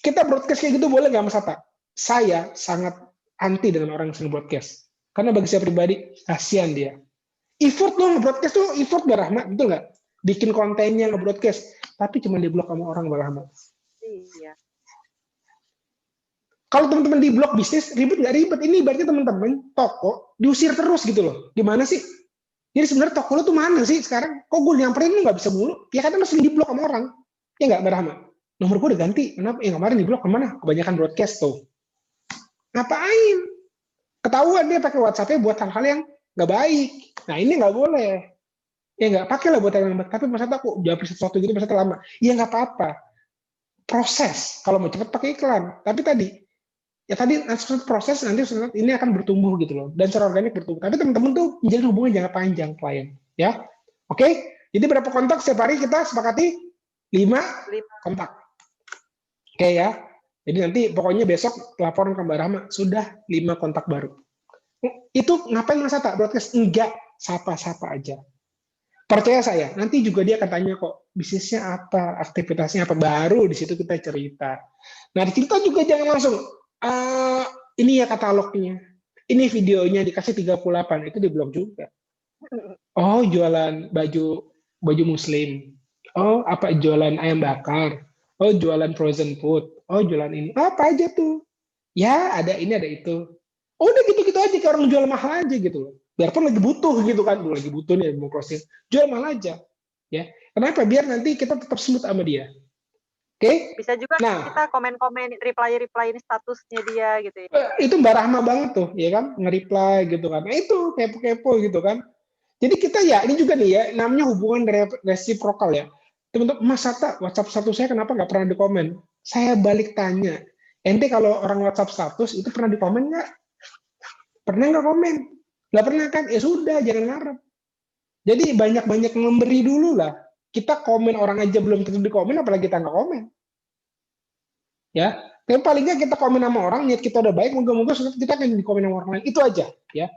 Kita broadcast kayak gitu boleh nggak Mas Hatta? Saya sangat anti dengan orang yang sering broadcast. Karena bagi saya pribadi, kasihan dia. Effort loh, nge-broadcast tuh effort Mbak Rahma, betul nggak? Bikin kontennya nge-broadcast. Tapi cuma di blok sama orang Mbak Rahma. Iya. Kalau teman-teman di blok bisnis, ribet nggak ribet. Ini berarti teman-teman, toko, diusir terus gitu loh. Gimana sih? Jadi sebenarnya toko lo tuh mana sih sekarang? Kok gue nyamperin lu nggak bisa mulu? Ya karena masih di blok sama orang. Ya nggak Mbak Rahma? Nomor gue udah ganti, kenapa? Yang kemarin di blok kemana? Kebanyakan broadcast tuh. Ngapain? Ketahuan dia pakai WhatsApp-nya buat hal-hal yang nggak baik. Nah ini nggak boleh. Ya nggak pakai lah buat hal yang baik. Tapi Mas Hatta kok jawab sesuatu gitu Mas Hatta lama. Ya nggak apa-apa. Proses. Kalau mau cepet pakai iklan. Tapi tadi proses nanti ini akan bertumbuh gitu loh. Dan secara organik bertumbuh. Tapi teman-teman tuh menjalin hubungan jangka panjang klien. Ya, oke. Jadi berapa kontak setiap hari kita sepakati? 5 kontak. Oke ya, jadi nanti pokoknya besok laporan ke Mbak Rahma, sudah 5 kontak baru. Itu ngapain Mas Hatta? Broadcast? Enggak, sapa-sapa aja. Percaya saya, nanti juga dia akan tanya kok, bisnisnya apa, aktivitasnya apa, baru di situ kita cerita. Nah, di cerita juga jangan langsung, ini ya katalognya, Ini videonya dikasih 38, itu diblok juga. Oh, jualan baju muslim. Oh, apa jualan ayam bakar. Oh, jualan frozen food. Oh, jualan ini. Apa aja tuh? Ya, ada ini, ada itu. Oh, udah gitu-gitu aja kayak orang jual mahal aja gitu loh. Biarpun lagi butuh gitu kan, lagi butuh nih mau closing. Jual mahal aja. Ya. Kenapa? Biar nanti kita tetap smooth sama dia. Oke? Bisa juga Nah, kita komen-komen, reply-reply ini statusnya dia gitu ya. itu Mbak Rahma banget tuh, ya kan? Nge-reply gitu kan. Nah, itu kepo-kepo gitu kan. Jadi kita ya, ini juga nih ya, namanya hubungan resiprokal ya. Teman-teman, Mas Sata, WhatsApp status saya kenapa nggak pernah dikomen? Saya balik tanya, ente kalau orang WhatsApp status itu pernah dikomen nggak? Pernah nggak komen? Nggak pernah kan? Ya sudah, jangan ngarep. Jadi banyak-banyak memberi dulu lah. Kita komen orang aja belum tentu dikomen, apalagi kita nggak komen. Ya, tapi paling nggak kita komen sama orang, niat kita udah baik, moga-moga kita akan dikomen sama orang lain. Itu aja, ya.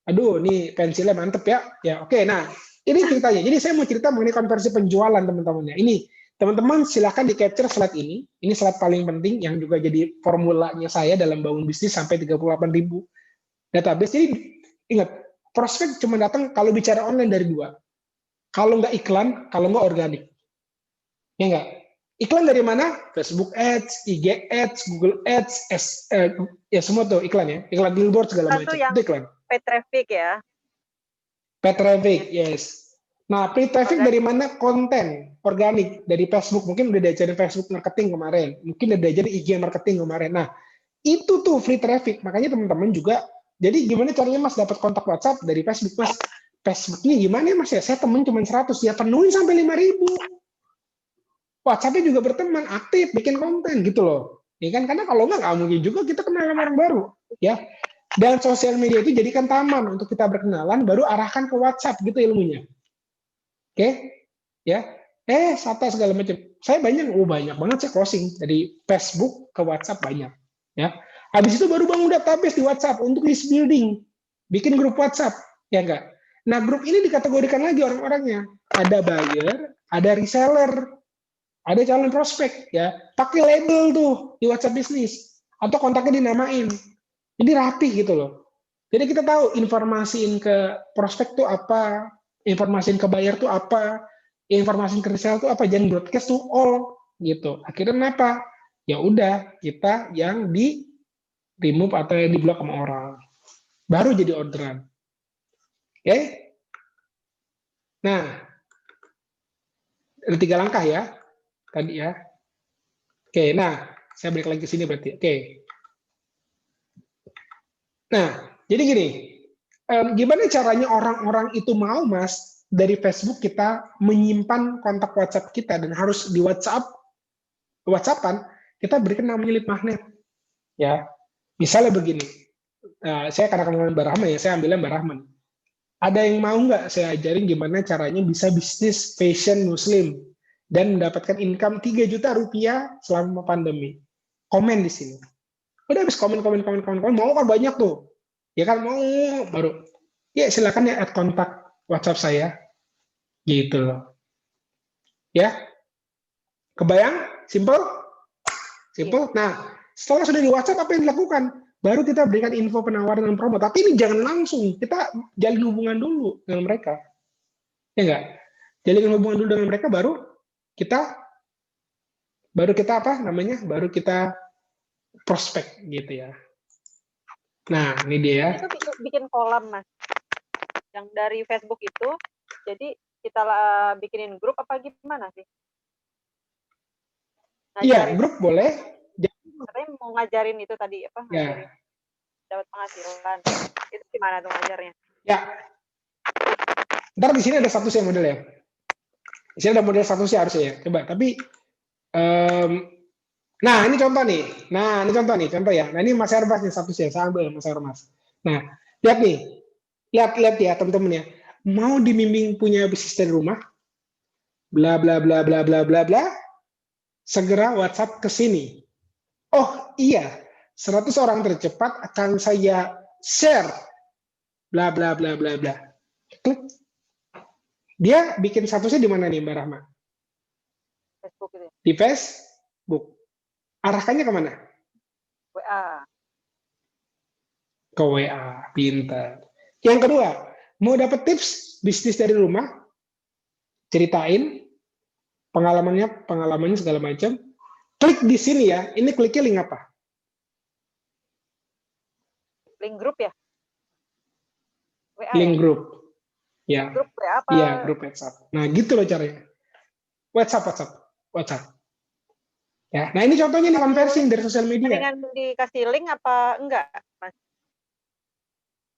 Aduh, nih pensilnya mantep ya. Ya, oke. Nah, ini ceritanya. Jadi saya mau cerita mengenai konversi penjualan teman-temannya. Ini, teman-teman silakan di capture slide ini. Ini slide paling penting yang juga jadi formulanya saya dalam bangun bisnis sampai 38.000 database. Jadi ingat, prospek cuma datang kalau bicara online dari dua. Kalau nggak iklan, kalau nggak organik. Ya nggak? Iklan dari mana? Facebook Ads, IG Ads, Google Ads, ya semua tuh iklan ya. Iklan billboard segala macam. Itu iklan. Paid traffic ya. Paid traffic, yes. Nah, paid traffic dari mana? Konten organik dari Facebook. Mungkin udah diajarin Facebook marketing kemarin. Mungkin udah diajarin IG marketing kemarin. Nah, itu tuh free traffic. Makanya teman-teman juga, jadi gimana caranya Mas dapat kontak WhatsApp dari Facebook? Mas, Facebooknya gimana ya Mas ya? Saya temen cuma 100, ya penuhin sampai 5.000. WhatsApp-nya juga berteman, aktif, bikin konten gitu loh. Ya kan? Karena kalau nggak mungkin juga kita kenal sama orang baru. Ya, dan sosial media itu jadikan taman untuk kita berkenalan, baru arahkan ke WhatsApp gitu ilmunya. Oke? Ya. Sata segala macam. Saya banyak banget saya closing dari Facebook ke WhatsApp banyak. Ya. Habis itu baru bangun database di WhatsApp untuk list building. Bikin grup WhatsApp, ya enggak? Nah, grup ini dikategorikan lagi orang-orangnya. Ada buyer, ada reseller, ada calon prospek, ya. Pakai label tuh di WhatsApp bisnis atau kontaknya dinamain. Ini rapi gitu loh. Jadi kita tahu informasiin ke prospek tuh apa, informasiin ke buyer tuh apa, informasiin ke reseller tuh apa, jangan broadcast tuh all gitu. Akhirnya kenapa? Ya udah kita yang di remove atau yang di block sama orang. Baru jadi orderan. Oke? Nah, ada 3 langkah ya tadi ya. Oke, nah saya balik lagi ke sini berarti. Oke. Nah, jadi gini, gimana caranya orang-orang itu mau Mas dari Facebook kita menyimpan kontak WhatsApp kita dan harus di WhatsAppan kita berikan namanya lead magnet, ya. Misalnya begini, saya kadang-kadang Mbak Rahman ya, saya ambilnya Mbak Rahman. Ada yang mau nggak saya ajarin gimana caranya bisa bisnis fashion muslim dan mendapatkan income 3 juta rupiah selama pandemi? Komen di sini. Udah habis komen, mau kan banyak tuh. Ya kan mau baru. Ya silakan ya add kontak WhatsApp saya. Gitu loh. Ya. Kebayang? Simple? Simple. Nah, setelah sudah di WhatsApp apa yang dilakukan? Baru kita berikan info penawaran dan promo. Tapi ini jangan langsung. Kita jalin hubungan dulu dengan mereka. Ya enggak? Jalin hubungan dulu dengan mereka baru kita apa namanya? Baru kita prospek gitu ya. Nah, ini dia. Itu bikin kolam, Mas. Yang dari Facebook itu, jadi kita bikinin grup apa gimana sih? Iya, grup boleh. Katanya mau ngajarin itu tadi apa? Ngajarin dapat penghasilan. Itu gimana tuh ngajarnya? Ya. Ntar di sini ada statusnya modelnya. Di sini ada model statusnya harusnya ya. Coba, tapi nah, ini contoh nih. Contoh ya. Nah, ini Mas Hermas nih statusnya. Saya ambil Mas Hermas. Nah, lihat nih. Lihat ya teman-teman ya. Mau dibimbing punya bisnis dari rumah? Bla bla bla bla bla bla bla. Segera WhatsApp ke sini. Oh iya, 100 orang tercepat akan saya share. Bla bla bla bla bla. Klik. Dia bikin statusnya di mana nih Mbak Rahma? Facebook itu. Di Facebook. Arahkannya kemana? WA. ke WA, pintar. Yang kedua, mau dapat tips bisnis dari rumah, ceritain pengalamannya segala macam. Klik di sini ya. Ini kliknya link apa? Link grup ya? WA Link ya? grup. Ya. Grup WA apa? Iya, grup WhatsApp. Nah, gitu loh caranya. WhatsApp. Ya. Nah, ini contohnya nih conversing dari sosial media. Mendingan dikasih link apa enggak, Mas?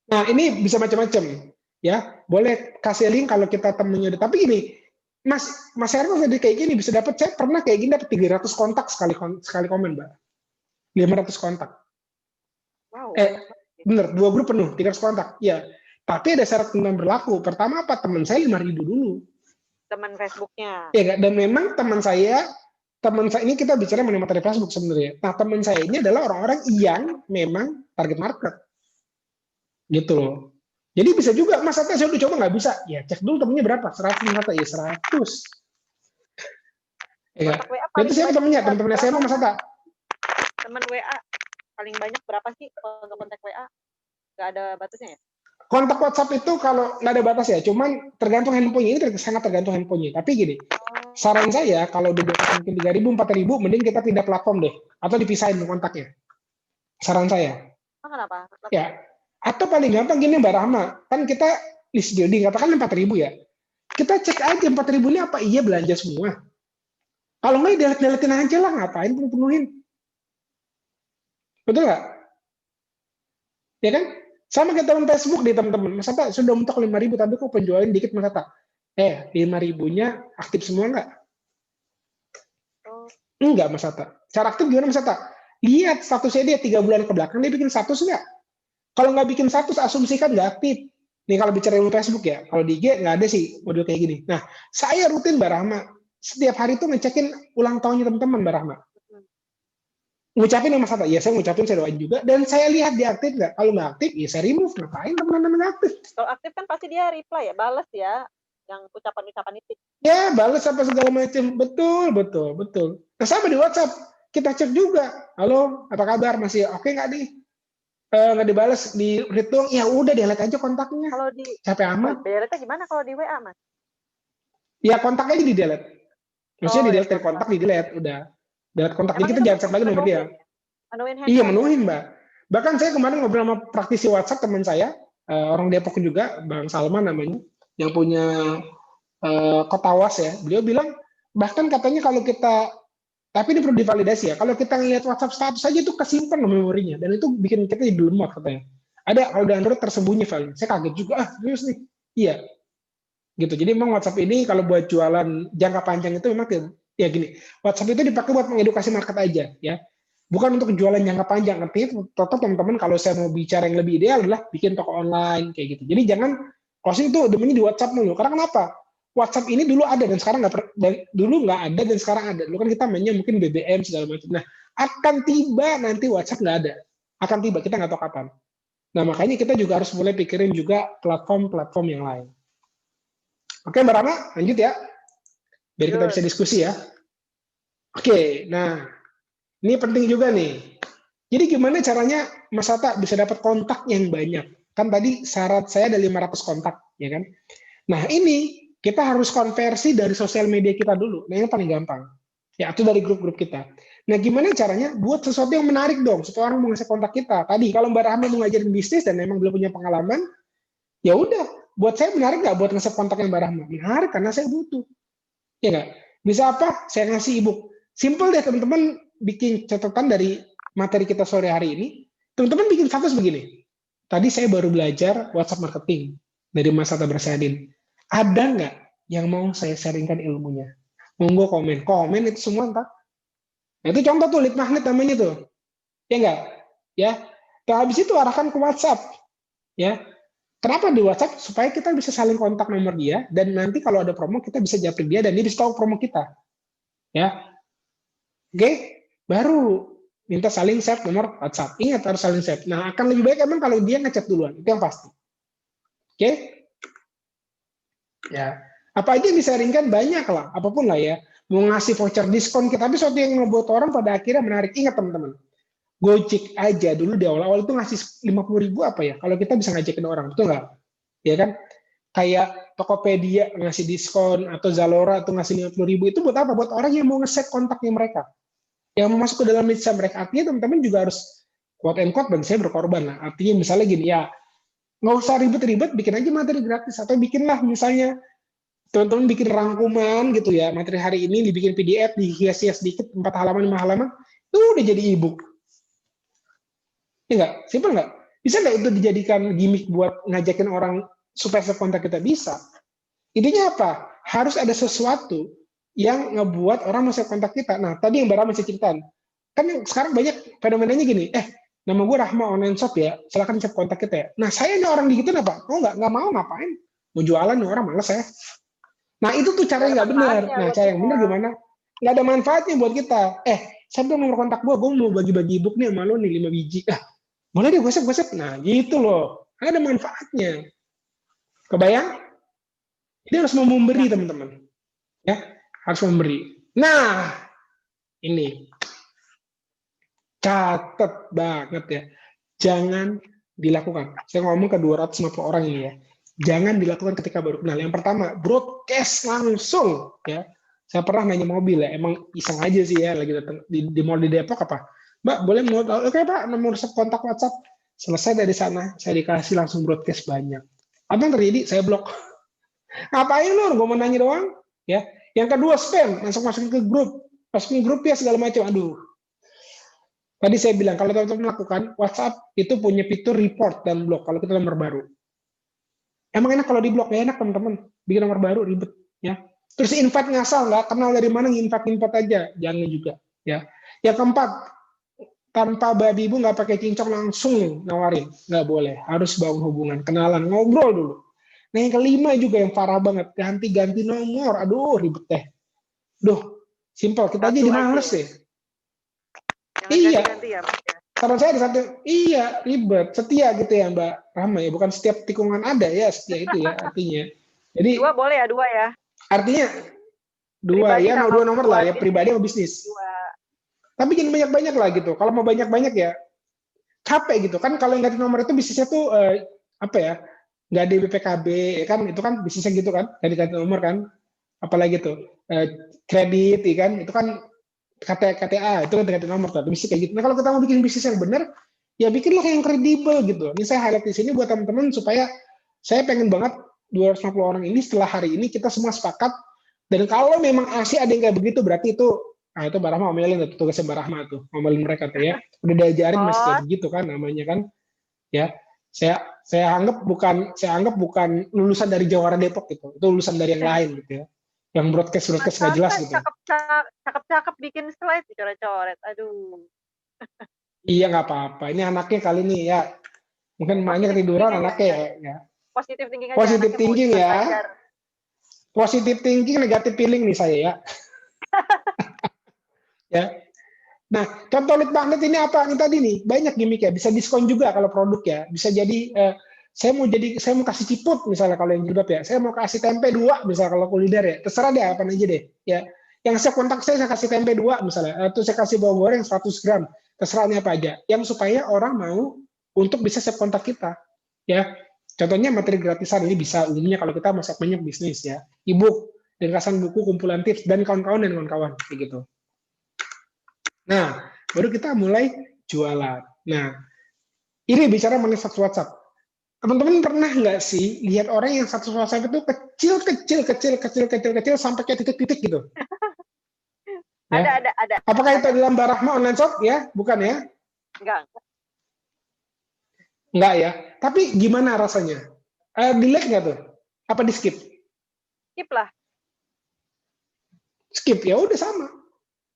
Nah, ini bisa macam-macam. Ya, boleh kasih link kalau kita temennya udah. Tapi gini, Mas Herman jadi kayak gini bisa dapat, saya pernah kayak gini dapat 300 kontak sekali komen, Mbak. 500 kontak. Wow. Bener, 2 grup penuh, 300 kontak. Ya. Tapi ada syarat yang berlaku. Pertama apa? Teman saya 5.000 dulu. Teman Facebooknya. Ya, dan memang teman saya ini kita bicara mengenai materi Facebook sebenarnya. Nah, teman saya ini adalah orang-orang yang memang target market. Gitu loh. Jadi bisa juga, Mas Atta saya udah coba nggak bisa. Ya, cek dulu temennya berapa? 100, Mas Atta. Ya, 100. Ya, itu siapa temennya? Teman-temannya saya, Mas Atta. Teman WA paling banyak berapa sih untuk kontak WA? Nggak ada batasnya ya? Kontak WhatsApp itu kalau nggak ada batas ya, cuman tergantung handphonenya, ini sangat tergantung handphonenya. Tapi gini, saran saya kalau di mungkin 3.000, 4.000, mending kita pindah platform deh, atau dipisahin kontaknya. Saran saya. Kenapa? Ya, atau paling gampang gini Mbak Rahma, kan kita list building, katakan 4.000 ya. Kita cek aja 4.000 ini apa iya belanja semua. Kalau nggak delete-deletin aja lah, ngapain penuhin. Betul nggak? Ya kan? Sama kayak teman Facebook di teman-teman. Mas Atta sudah mentok 5.000 tapi kok penjualan dikit Mas Atta. 5.000-nya aktif semua nggak? Enggak Mas Atta. Cara aktif gimana Mas Atta? Lihat statusnya dia 3 bulan ke belakang dia bikin status nggak? Kalau nggak bikin status asumsikan nggak aktif. Nih kalau bicara ilmu Facebook ya, kalau di IG nggak ada sih model kayak gini. Nah, saya rutin Mbak Rahma. Setiap hari itu ngecekin ulang tahunnya teman-teman Mbak Rahma. Ngucapin sama Mas Atta, ya saya ngucapin, saya doain juga, dan saya lihat dia aktif nggak. Kalau nggak aktif, ya saya remove. Ngapain teman-teman aktif? Kalau aktif kan pasti dia reply ya, balas ya, yang ucapan-ucapan itu. Ya, balas apa segala macam. Betul. Nah, sama di WhatsApp, kita cek juga. Halo, apa kabar? Masih oke nggak nih? Nggak dibalas, di read doang. Ya udah, delete aja kontaknya. Kalau di capek amat. Delete gimana kalau di WA, Mas? Ya, kontaknya aja di delete. Maksudnya di delete dari kontak, di delete udah. Delete kontak. Jadi kita jangan chat lagi nomor dia. Iya, menuhin Mbak. Bahkan saya kemarin ngobrol sama praktisi WhatsApp teman saya, orang Depok juga, Bang Salman namanya, yang punya Kotawas ya. Beliau bilang, bahkan katanya kalau kita, tapi ini perlu divalidasi ya, kalau kita ngelihat WhatsApp status saja itu kesimpan memorinya, dan itu bikin kita jadi lemah katanya. Ada kalau di Android tersembunyi file. Saya kaget juga, serius nih. Iya. Gitu. Jadi memang WhatsApp ini kalau buat jualan jangka panjang itu memang ya gini, WhatsApp itu dipakai buat mengedukasi market aja ya. Bukan untuk jualan jangka panjang. Artinya tetap teman-teman kalau saya mau bicara yang lebih ideal adalah bikin toko online kayak gitu. Jadi jangan closing itu demennya di WhatsApp dulu. Karena kenapa? WhatsApp ini dulu ada dan sekarang dulu nggak ada dan sekarang ada. Dulu kan kita mainnya mungkin BBM segala macam. Nah, akan tiba nanti WhatsApp nggak ada. Akan tiba, kita nggak tahu kapan. Nah, makanya kita juga harus mulai pikirin juga platform-platform yang lain. Oke, Mbak Rama, lanjut ya. Biar kita bisa diskusi ya. Oke, nah ini penting juga nih. Jadi gimana caranya Mas Atta bisa dapat kontak yang banyak? Kan tadi syarat saya ada 500 kontak, ya kan? Nah ini kita harus konversi dari sosial media kita dulu. Nah yang paling gampang. Ya, itu dari grup-grup kita. Nah gimana caranya? Buat sesuatu yang menarik dong. Supaya orang mau ngasih kontak kita. Tadi kalau Mbak Rahma mau ngajarin bisnis dan memang belum punya pengalaman, ya udah. Buat saya menarik nggak buat ngasih kontaknya Mbak Rahma? Menarik karena saya butuh. Ya nggak? Bisa apa? Saya ngasih ebook. Simple deh teman-teman bikin catatan dari materi kita sore hari ini. Teman-teman bikin status begini. Tadi saya baru belajar WhatsApp marketing dari Mas Atta Bersadin. Ada nggak yang mau saya sharingkan ilmunya? Monggo komen. Komen itu semua entar. Nah itu contoh tuh lead magnet namanya tuh. Ya nggak? Ya. Nah, habis itu arahkan ke WhatsApp. Ya. Kenapa di WhatsApp? Supaya kita bisa saling kontak nomor dia, dan nanti kalau ada promo, kita bisa japri dia, dan dia bisa tahu promo kita. Ya. Oke? Baru minta saling save nomor WhatsApp. Ingat, harus saling save. Nah, akan lebih baik emang kalau dia ngechat duluan. Itu yang pasti. Oke? Ya. Apa aja yang disaringkan? Banyak lah. Apapun lah ya. Mau ngasih voucher diskon kita, tapi sesuatu yang ngebuat orang pada akhirnya menarik. Ingat, teman-teman. Gojek aja dulu di awal-awal itu ngasih 50.000 apa ya? Kalau kita bisa ngajakin orang, betul nggak? Ya kan? Kayak Tokopedia ngasih diskon atau Zalora tuh ngasih 50.000 itu buat apa? Buat orang yang mau nge-set kontaknya mereka, yang mau masuk ke dalam list mereka. Artinya teman-teman juga harus quote and quote bagi saya berkorban lah. Artinya misalnya gini ya, nggak usah ribet-ribet, bikin aja materi gratis atau bikinlah misalnya teman-teman bikin rangkuman gitu ya, materi hari ini dibikin PDF, dihias-hias sedikit 4 halaman 5 halaman, itu udah jadi ebook. Ya nggak? Simpel nggak? Bisa nggak itu dijadikan gimmick buat ngajakin orang supaya kontak kita? Bisa. Intinya apa? Harus ada sesuatu yang ngebuat orang masuk kontak kita. Nah, tadi yang Bara masih ceritain. Kan sekarang banyak fenomenanya gini, nama gue Rahma online shop ya, silakan cek kontak kita ya. Nah, saya ini orang digituin apa? Oh nggak mau ngapain? Mau jualan nih orang, malas saya. Nah, itu tuh caranya nggak benar. Nah, cara yang benar gimana? Nggak ada manfaatnya buat kita. Saya belum nomor kontak gue mau bagi-bagi ebook nih sama lo nih 5 biji. Boleh deh gosip-gosip. Nah, gitu loh. Ada manfaatnya. Kebayang? Dia harus mau memberi, teman-teman. Ya, harus memberi. Nah, ini. Catat banget ya. Jangan dilakukan. Saya ngomong ke 250 orang ini ya. Jangan dilakukan ketika baru kenal. Yang pertama, broadcast langsung. Ya. Saya pernah nanya mobil ya. Emang iseng aja sih ya. Lagi datang di mall di Depok apa. Mbak, boleh mau tahu? Oke Pak, nomor kontak WhatsApp. Selesai dari sana, saya dikasih langsung broadcast banyak. Apa yang terjadi? Saya blok. Ngapain lu? Gue mau nanya doang. Ya. Yang kedua, spam. Masukin ke grup. Masukin grup ya segala macam. Aduh. Tadi saya bilang, kalau teman-teman melakukan, WhatsApp itu punya fitur report dan blok kalau kita nomor baru. Emang enak kalau di blok? Ya enak teman-teman. Bikin nomor baru, ribet. Ya. Terus invite ngasal, nggak kenal dari mana, invite aja. Jangan juga. Ya. Yang keempat, tanpa babi ibu nggak pakai cincong langsung nawarin, nggak boleh, harus bangun hubungan, kenalan, ngobrol dulu. Nah yang kelima juga yang parah banget, ganti nomor, aduh ribet deh. Simpel, kita aja dimales deh. Iya, ganti ya, saran saya ada satu, iya ribet, setia gitu ya Mbak Rahma ya, bukan setiap tikungan ada ya setia itu ya artinya. Jadi dua boleh ya, dua ya. Artinya dua pribadi ya, dua nomor lah ya, pribadi sama bisnis. Dua. Tapi jangan banyak-banyak lah gitu. Kalau mau banyak-banyak ya capek gitu kan. Kalau yang ganti nomor itu bisnisnya tuh apa ya? Nggak di BPKB ya kan? Itu kan bisnisnya gitu kan? Ganti nomor kan? Apalagi tuh kredit, ya kan? Itu kan KTA itu kan ganti nomor tuh. Bisnis kayak gitu. Nah kalau kita mau bikin bisnis yang benar, ya bikinlah yang kredibel gitu. Ini saya highlight di sini buat teman-teman supaya saya pengen banget 250 orang ini setelah hari ini kita semua sepakat. Dan kalau memang asli ada yang kayak begitu, berarti itu itu Mbak Rahma omelin tuh, tugasnya Mbak Rahma tuh, ngomelin mereka tuh ya. Udah diajarin masih kayak begitu kan namanya kan. Ya. Saya anggap bukan lulusan dari Jawara Depok gitu. Itu lulusan dari yang lain gitu ya. Yang broadcast nggak jelas gitu. Cakep bikin slide dicoret-coret. Aduh. Iya nggak apa-apa. Ini anaknya kali ini ya. Mungkin emaknya ketiduran anaknya ya. Positif thinking aja. Positif thinking ya. Positif thinking, negatif feeling nih saya ya. Ya. Nah, contoh lead magnet ini apa nih tadi nih? Banyak gimmick ya, bisa diskon juga kalau produk ya. Bisa jadi saya mau kasih ciput misalnya kalau yang jilbab ya. Saya mau kasih tempe 2 misalnya kalau kuliner ya. Terserah deh apa aja deh ya. Yang saya kontak saya kasih tempe 2 misalnya. Atau saya kasih bawang goreng 100 gram. Terserah ini apa aja. Yang supaya orang mau untuk bisa save kontak kita. Ya. Contohnya materi gratisan ini bisa umumnya kalau kita masak banyak bisnis ya. E-book, ringkasan buku, kumpulan tips dan kawan-kawan kayak gitu. Nah, baru kita mulai jualan. Nah, ini bicara mengenai status WhatsApp. Teman-teman pernah nggak sih lihat orang yang status WhatsApp itu kecil sampai kayak titik-titik gitu? Ya? Ada. Apakah itu dalam Mbak Rahma online shop ya? Bukan ya? Enggak ya. Tapi gimana rasanya? Delete nggak tuh? Apa di skip? Skip lah. Skip ya udah sama.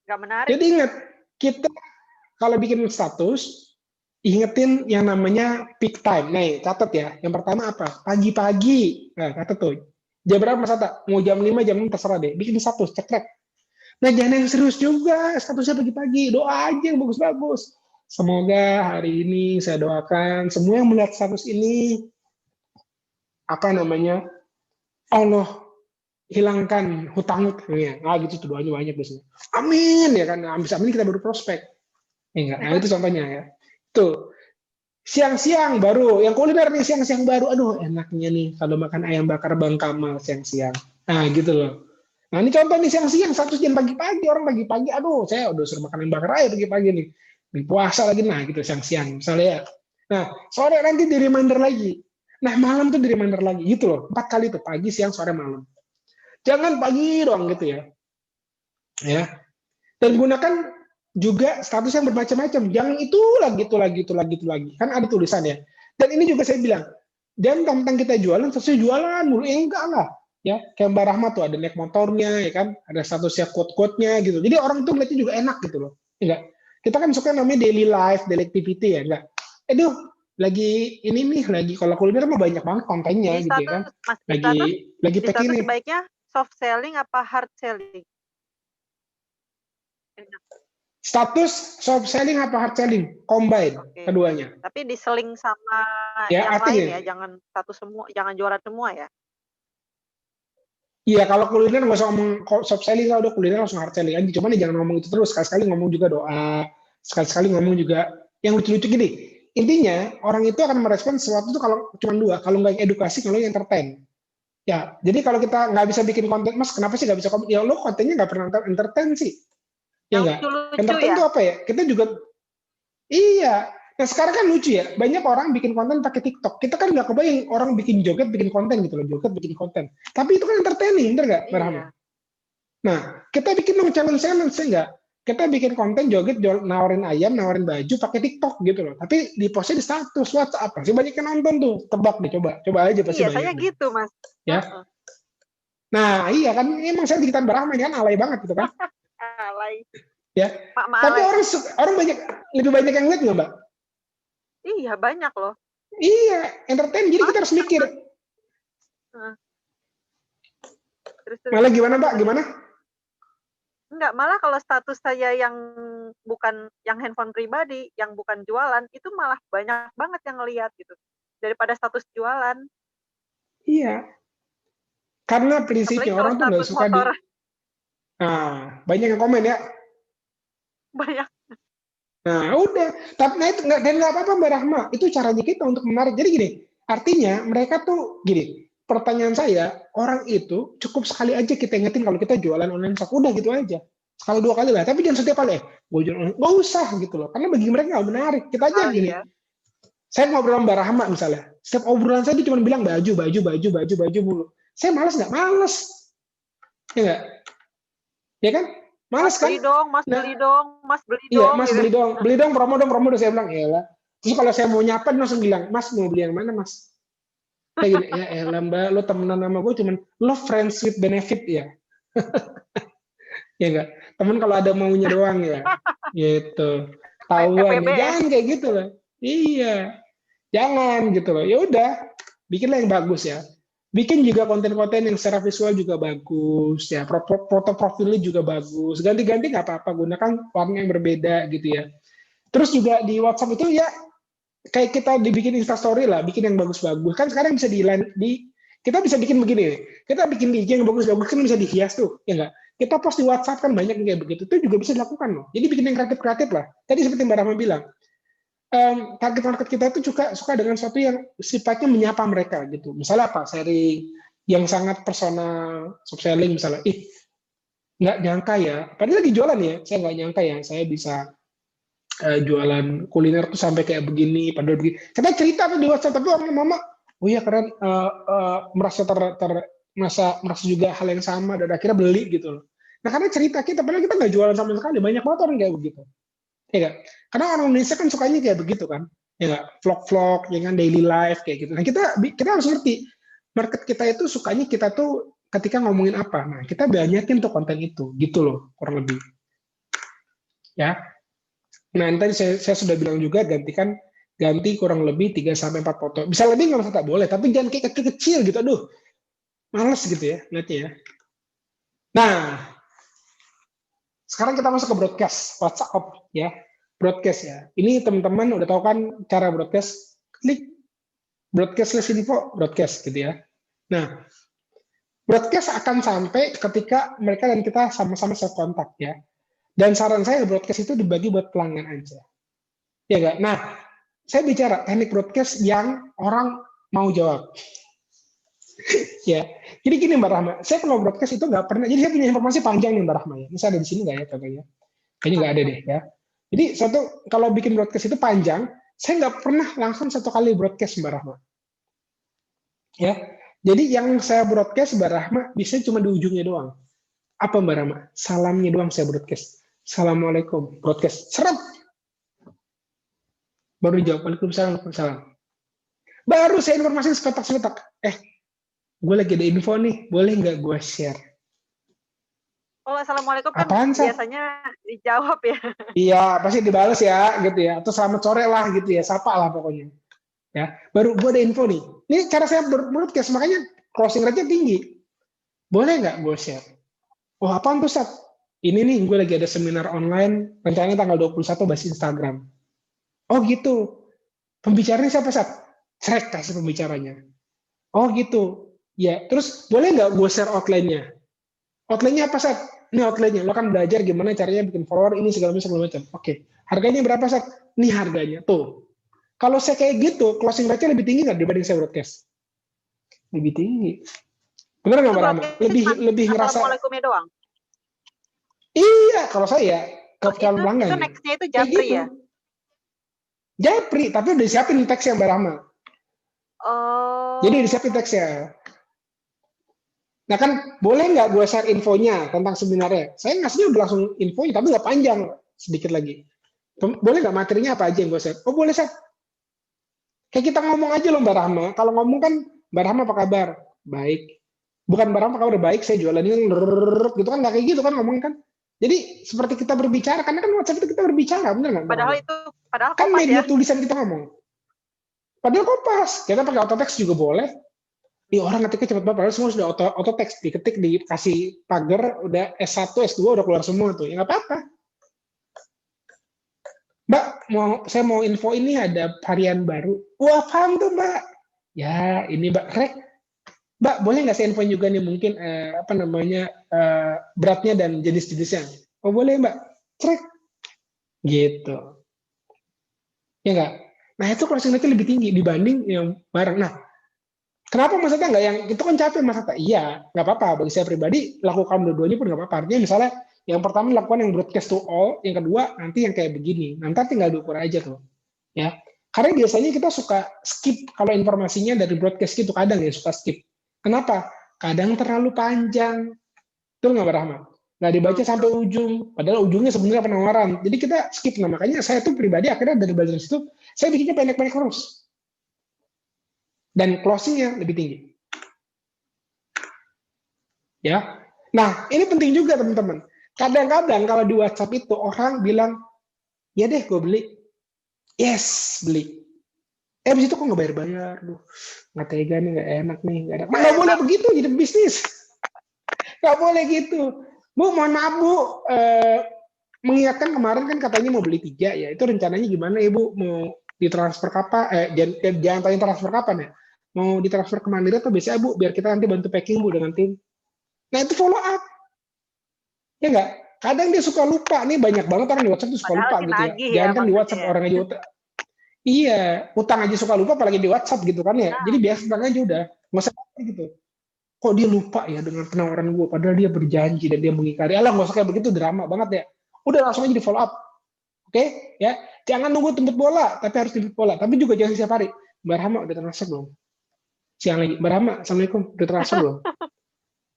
Nggak menarik. Jadi ingat, kita kalau bikin status, ingetin yang namanya peak time. Nih, catat ya. Yang pertama apa? Pagi-pagi. Nah, catat tuh. Jam berapa Mas Ata? Mau jam 5, jam 6, terserah deh. Bikin status, cekrek. Nah, jangan yang serius juga. Statusnya pagi-pagi. Doa aja yang bagus-bagus. Semoga hari ini saya doakan semua yang melihat status ini, Allah hilangkan hutang-hutangnya. Gitu tuh doanya banyak biasanya. Amin ya kan. Habis amin kita baru prospek. Ya enggak? Nah, itu contohnya ya. Tuh, siang-siang baru, yang kuliner nih siang-siang baru, aduh enaknya nih kalau makan ayam bakar Bang Kamal siang-siang. Nah, gitu loh. Nah, ini contoh nih siang-siang, satu jam pagi-pagi, orang pagi-pagi, aduh, saya udah suruh makan ayam bakar aja pagi-pagi nih. Di puasa lagi, nah gitu siang-siang, misalnya ya. Nah, sore nanti di reminder lagi. Nah, malam tuh di reminder lagi, gitu loh. 4 kali tuh, pagi, siang, sore, malam. Jangan pagi doang gitu ya. Ya. Dan gunakan juga status yang bermacam-macam. Jangan itu lagi, itu lagi, itu lagi, itu lagi. Kan ada tulisan ya. Dan ini juga saya bilang, dan tentang kita jualan, sesuai jualan mulu. Enggak lah. Ya, kayak Mbak Rahmat tuh ada naik motornya, ya kan, ada statusnya quote-quote-nya gitu. Jadi orang tuh ngeliatnya juga enak gitu loh. Enggak. Kita kan suka namanya daily life, daily activity ya, enggak. Aduh, lagi ini nih, lagi kalau kuliner mah banyak banget kontennya Di gitu ya kan. status, Mas, Lagi di tag status ini. sebaiknya soft selling apa hard selling? Enak. Status soft selling apa hard selling? Combine Oke. keduanya. Tapi diseling sama Ya, yang artinya lain ya, jangan satu semua, jangan jualan semua ya. iya, kalau kuliner nggak usah ngomong soft selling, kalau udah kuliner langsung hard selling aja. Cuman jangan ngomong itu terus. Sekali-sekali ngomong juga doa. Sekali-sekali ngomong juga yang lucu-lucu gini. Intinya orang itu akan merespon sesuatu itu kalau cuma dua. Kalau nggak edukasi, kalau yang entertain. Ya, jadi kalau kita nggak bisa bikin konten, Mas, kenapa sih nggak bisa konten? Ya lo kontennya nggak pernah entertain sih. Ya Yang nggak? lucu-lucu Entertain ya. itu apa ya? Kita juga, iya. Nah sekarang kan lucu ya, banyak orang bikin konten pakai TikTok. Kita kan nggak kebayang orang bikin joget, bikin konten gitu loh, joget, bikin konten. Tapi itu kan entertaining, bener nggak, Mbak Rahma? Iya. Nah, kita bikin dong challenge-challenge, enggak? Kita bikin konten joget, nawarin ayam, nawarin baju, pakai TikTok gitu loh. Tapi di postnya di status WhatsApp, pasti banyak yang nonton tuh. Tebak deh, coba aja pasti Iya, banyak saya deh. gitu, Mas. Ya, nah iya kan, emang saya digitan Barahma kan alay banget gitu kan. Alay. Ya, Mak tapi alay. orang banyak, lebih banyak yang lihat nggak Mbak? Iya, banyak loh. Iya, entertain. Jadi kita harus mikir. Terus Malah gimana Mbak? Gimana? enggak, malah kalau status saya yang bukan yang handphone pribadi, yang bukan jualan, itu malah banyak banget yang ngelihat gitu. Daripada status jualan. Iya. Karena Apalagi prinsipnya kalau orang tuh nggak status suka motor. nah, banyak yang komen ya. Banyak. Nah, udah. Tapi nah itu dan nggak apa-apa Mbak Rahma. Itu caranya kita untuk menarik. Jadi gini, artinya mereka tuh gini. Pertanyaan saya, orang itu cukup sekali aja kita ingetin kalau kita jualan online shop. Udah gitu aja. Sekali dua kali lah. Tapi jangan setiap kali. Gue jualan online. Nggak usah gitu loh. Karena bagi mereka nggak menarik. Kita aja Sekali gini. ya. Saya ngobrol sama Mbak Rahma misalnya. Setiap obrolan saya itu cuma bilang baju mulu. Saya malas nggak? Males. Ya nggak? Ya kan? Mas Males kan? beli dong, Mas Nah, beli dong, Mas beli iya, dong Mas gitu. beli dong, promo dong, saya bilang, ya lah. Terus kalau saya mau nyapa, dia langsung bilang, Mas mau beli yang mana, Mas? Kayak gini, ya elah Mbak, lo temenan sama gue cuman, lo friends with benefit ya? Ya enggak? Temen kalau ada maunya doang ya? Gitu. Tahuan PPB ya, ya. jangan kayak gitu loh. Iya, jangan gitu loh. Ya udah, bikinlah yang bagus ya. Bikin juga konten-konten yang secara visual juga bagus ya, foto profilnya juga bagus. Ganti-ganti nggak apa-apa, gunakan warna yang berbeda gitu ya. Terus juga di WhatsApp itu ya kayak kita dibikin Instastory lah, bikin yang bagus-bagus. Kan sekarang bisa kita bisa bikin begini. Kita bikin di IG yang bagus-bagus kan bisa dihias tuh, ya enggak? Kita post di WhatsApp kan banyak yang kayak begitu. Itu juga bisa dilakukan loh. Jadi bikin yang kreatif-kreatif lah. Tadi seperti Mbak Rahma bilang, target market kita itu suka dengan sesuatu yang sifatnya menyapa mereka gitu. Misalnya apa? Sharing yang sangat personal, soft selling misalnya. Nggak nyangka ya. Padahal lagi jualan ya. Saya nggak nyangka ya. Saya bisa jualan kuliner tuh sampai kayak begini, padahal begini. Kita cerita tuh di WhatsApp, tapi orang mama, oh iya keren, merasa juga hal yang sama dan akhirnya beli gitu loh. Nah karena cerita kita, padahal kita nggak jualan sama sekali, banyak banget orang kayak begitu. Ya nggak? Karena orang Indonesia kan sukanya kayak begitu kan, ya nggak? Vlog-vlog, ya kan, daily life kayak gitu. Nah kita harus ngerti, market kita itu sukanya kita tuh ketika ngomongin apa. Nah kita banyakin tuh konten itu, gitu loh kurang lebih. Ya. Nah, tadi saya sudah bilang juga ganti kurang lebih 3-4 foto. Bisa lebih nggak masalah, tak boleh, tapi jangan kayak kecil-kecil gitu. Aduh, males gitu ya nanti ya. Nah, sekarang kita masuk ke broadcast WhatsApp ya. Broadcast ya. Ini teman-teman udah tahu kan cara broadcast. Klik broadcast info broadcast gitu ya. Nah, broadcast akan sampai ketika mereka dan kita sama-sama self kontak ya. Dan saran saya broadcast itu dibagi buat pelanggan aja. Ya nggak? Nah, saya bicara teknik broadcast yang orang mau jawab. Ya, jadi gini Mbak Rahma, saya kalau broadcast itu nggak pernah, jadi saya punya informasi panjang nih Mbak Rahma ya. Ini saya ada di sini nggak ya contohnya? Kayaknya nggak ada deh ya. Jadi kalau bikin broadcast itu panjang, saya nggak pernah langsung satu kali broadcast Mbak Rahma. Ya, jadi yang saya broadcast Mbak Rahma bisa cuma di ujungnya doang. Apa Mbak Rahma? Salamnya doang saya broadcast. Assalamualaikum, broadcast. Seret. Baru dijawab, Waalaikumsalam, Waalaikumsalam. Baru saya informasi sepetak-sepetak. Gue lagi ada info nih, boleh nggak gue share? Oh, assalamualaikum kan Apaan, Sat? biasanya dijawab ya. Iya, pasti dibales ya, gitu ya. Atau selamat sore lah, gitu ya. Sapa lah pokoknya. Ya, baru gue ada info nih. Ini cara saya broadcast, makanya closing rate-nya tinggi. Boleh nggak gue share? Oh, apaan tuh, Sat? Ini nih, gue lagi ada seminar online, rencananya tanggal 21 bahas Instagram. Oh gitu. Pembicaranya siapa, Sat? Cek kasih pembicaranya. Oh gitu. Ya, terus boleh nggak gue share outline-nya? Outline-nya apa, Sat? Ini outline-nya. Lo kan belajar gimana caranya bikin follower, ini segala macam. Oke. Harganya berapa, Sat? Ini harganya. Tuh. Kalau saya kayak gitu, closing rate-nya lebih tinggi nggak dibanding saya broadcast? Lebih tinggi. Benar nggak, Mbak Rahma? Lebih ngerasa. Assalamualaikumnya doang. Iya, kalau saya ke calon pelanggan. Itu next-nya itu japri gitu. ya? Japri, tapi udah disiapin teksnya Mbak Rahma. Oh. Jadi disiapin teksnya. Nah kan, boleh nggak gue share infonya tentang seminarnya? Saya ngasihnya udah langsung infonya, tapi nggak panjang, sedikit lagi. Boleh nggak materinya apa aja yang gue share? Oh boleh, Sat. Kayak kita ngomong aja loh Mbak Rahma. Kalau ngomong kan, Mbak Rahma apa kabar? Baik. Bukan Mbak Rahma apa kabar? Baik, saya jualan ini, gitu kan, nggak kayak gitu kan ngomongin kan. Jadi seperti kita berbicara, karena kan WhatsApp itu kita berbicara, bener nggak? Padahal kan media ya? tulisan kita ngomong. Padahal kopas. Kita pakai autotext juga boleh. Orang ngetiknya cepet banget, padahal semua sudah autotext, diketik, dikasih pagar, udah S1, S2 udah keluar semua tuh. Ya nggak apa-apa. Mbak, saya mau info ini ada varian baru. Wah, paham tuh Mbak. Ya, ini Mbak, Mbak, boleh nggak saya info juga nih mungkin beratnya dan jenis-jenisnya? Oh boleh Mbak, Trek. Gitu. Ya nggak? Nah itu closing rate lebih tinggi dibanding yang bareng. Nah, kenapa maksudnya nggak yang itu kan capek Mas Hatta? Iya, nggak apa-apa. Bagi saya pribadi lakukan dua-duanya pun nggak apa-apa. Artinya misalnya yang pertama lakukan yang broadcast to all, yang kedua nanti yang kayak begini. Nanti tinggal diukur aja tuh, ya. Karena biasanya kita suka skip kalau informasinya dari broadcast itu kadang ya suka skip. Kenapa? Kadang terlalu panjang. Betul nggak Mbak Rahma? Nggak dibaca sampai ujung. Padahal ujungnya sebenarnya penawaran. Jadi kita skip. Nah makanya saya tuh pribadi akhirnya dari belajar situ saya bikinnya pendek-pendek terus. Dan closing-nya lebih tinggi. Ya. Nah, ini penting juga teman-teman. Kadang-kadang kalau di WhatsApp itu orang bilang, ya deh gue beli. Yes, beli. Abis itu kok nggak bayar-bayar. Nggak tega nih, nggak enak nih. Nggak boleh begitu, jadi bisnis. Nggak boleh gitu. Bu, mohon maaf Bu. Mengingatkan kemarin kan katanya mau beli 3 ya. Itu rencananya gimana Ibu? Mau ditransfer kapan? Jangan tanya transfer kapan ya. Mau ditransfer ke Mandiri atau biasa Bu? Biar kita nanti bantu packing Bu dengan tim. Nah itu follow up. Ya nggak? Kadang dia suka lupa. Nih banyak banget orang di WhatsApp tuh suka lupa gitu ya. Jangan kan di WhatsApp orang aja utang. Iya, utang aja suka lupa apalagi di WhatsApp gitu kan ya. Jadi biasa utang aja udah. Nggak usah gitu. Kok dia lupa ya dengan penawaran gue. Padahal dia berjanji dan dia mengingkari. Alah nggak usah kayak begitu, drama banget ya. Udah langsung aja di follow up. Oke? Ya. Jangan nunggu jemput bola, tapi harus jemput bola. Tapi juga jangan setiap hari. Mbak Rahma udah transfer belum? Siang lagi. Mbak Rahma, Assalamualaikum. Udah transfer belum?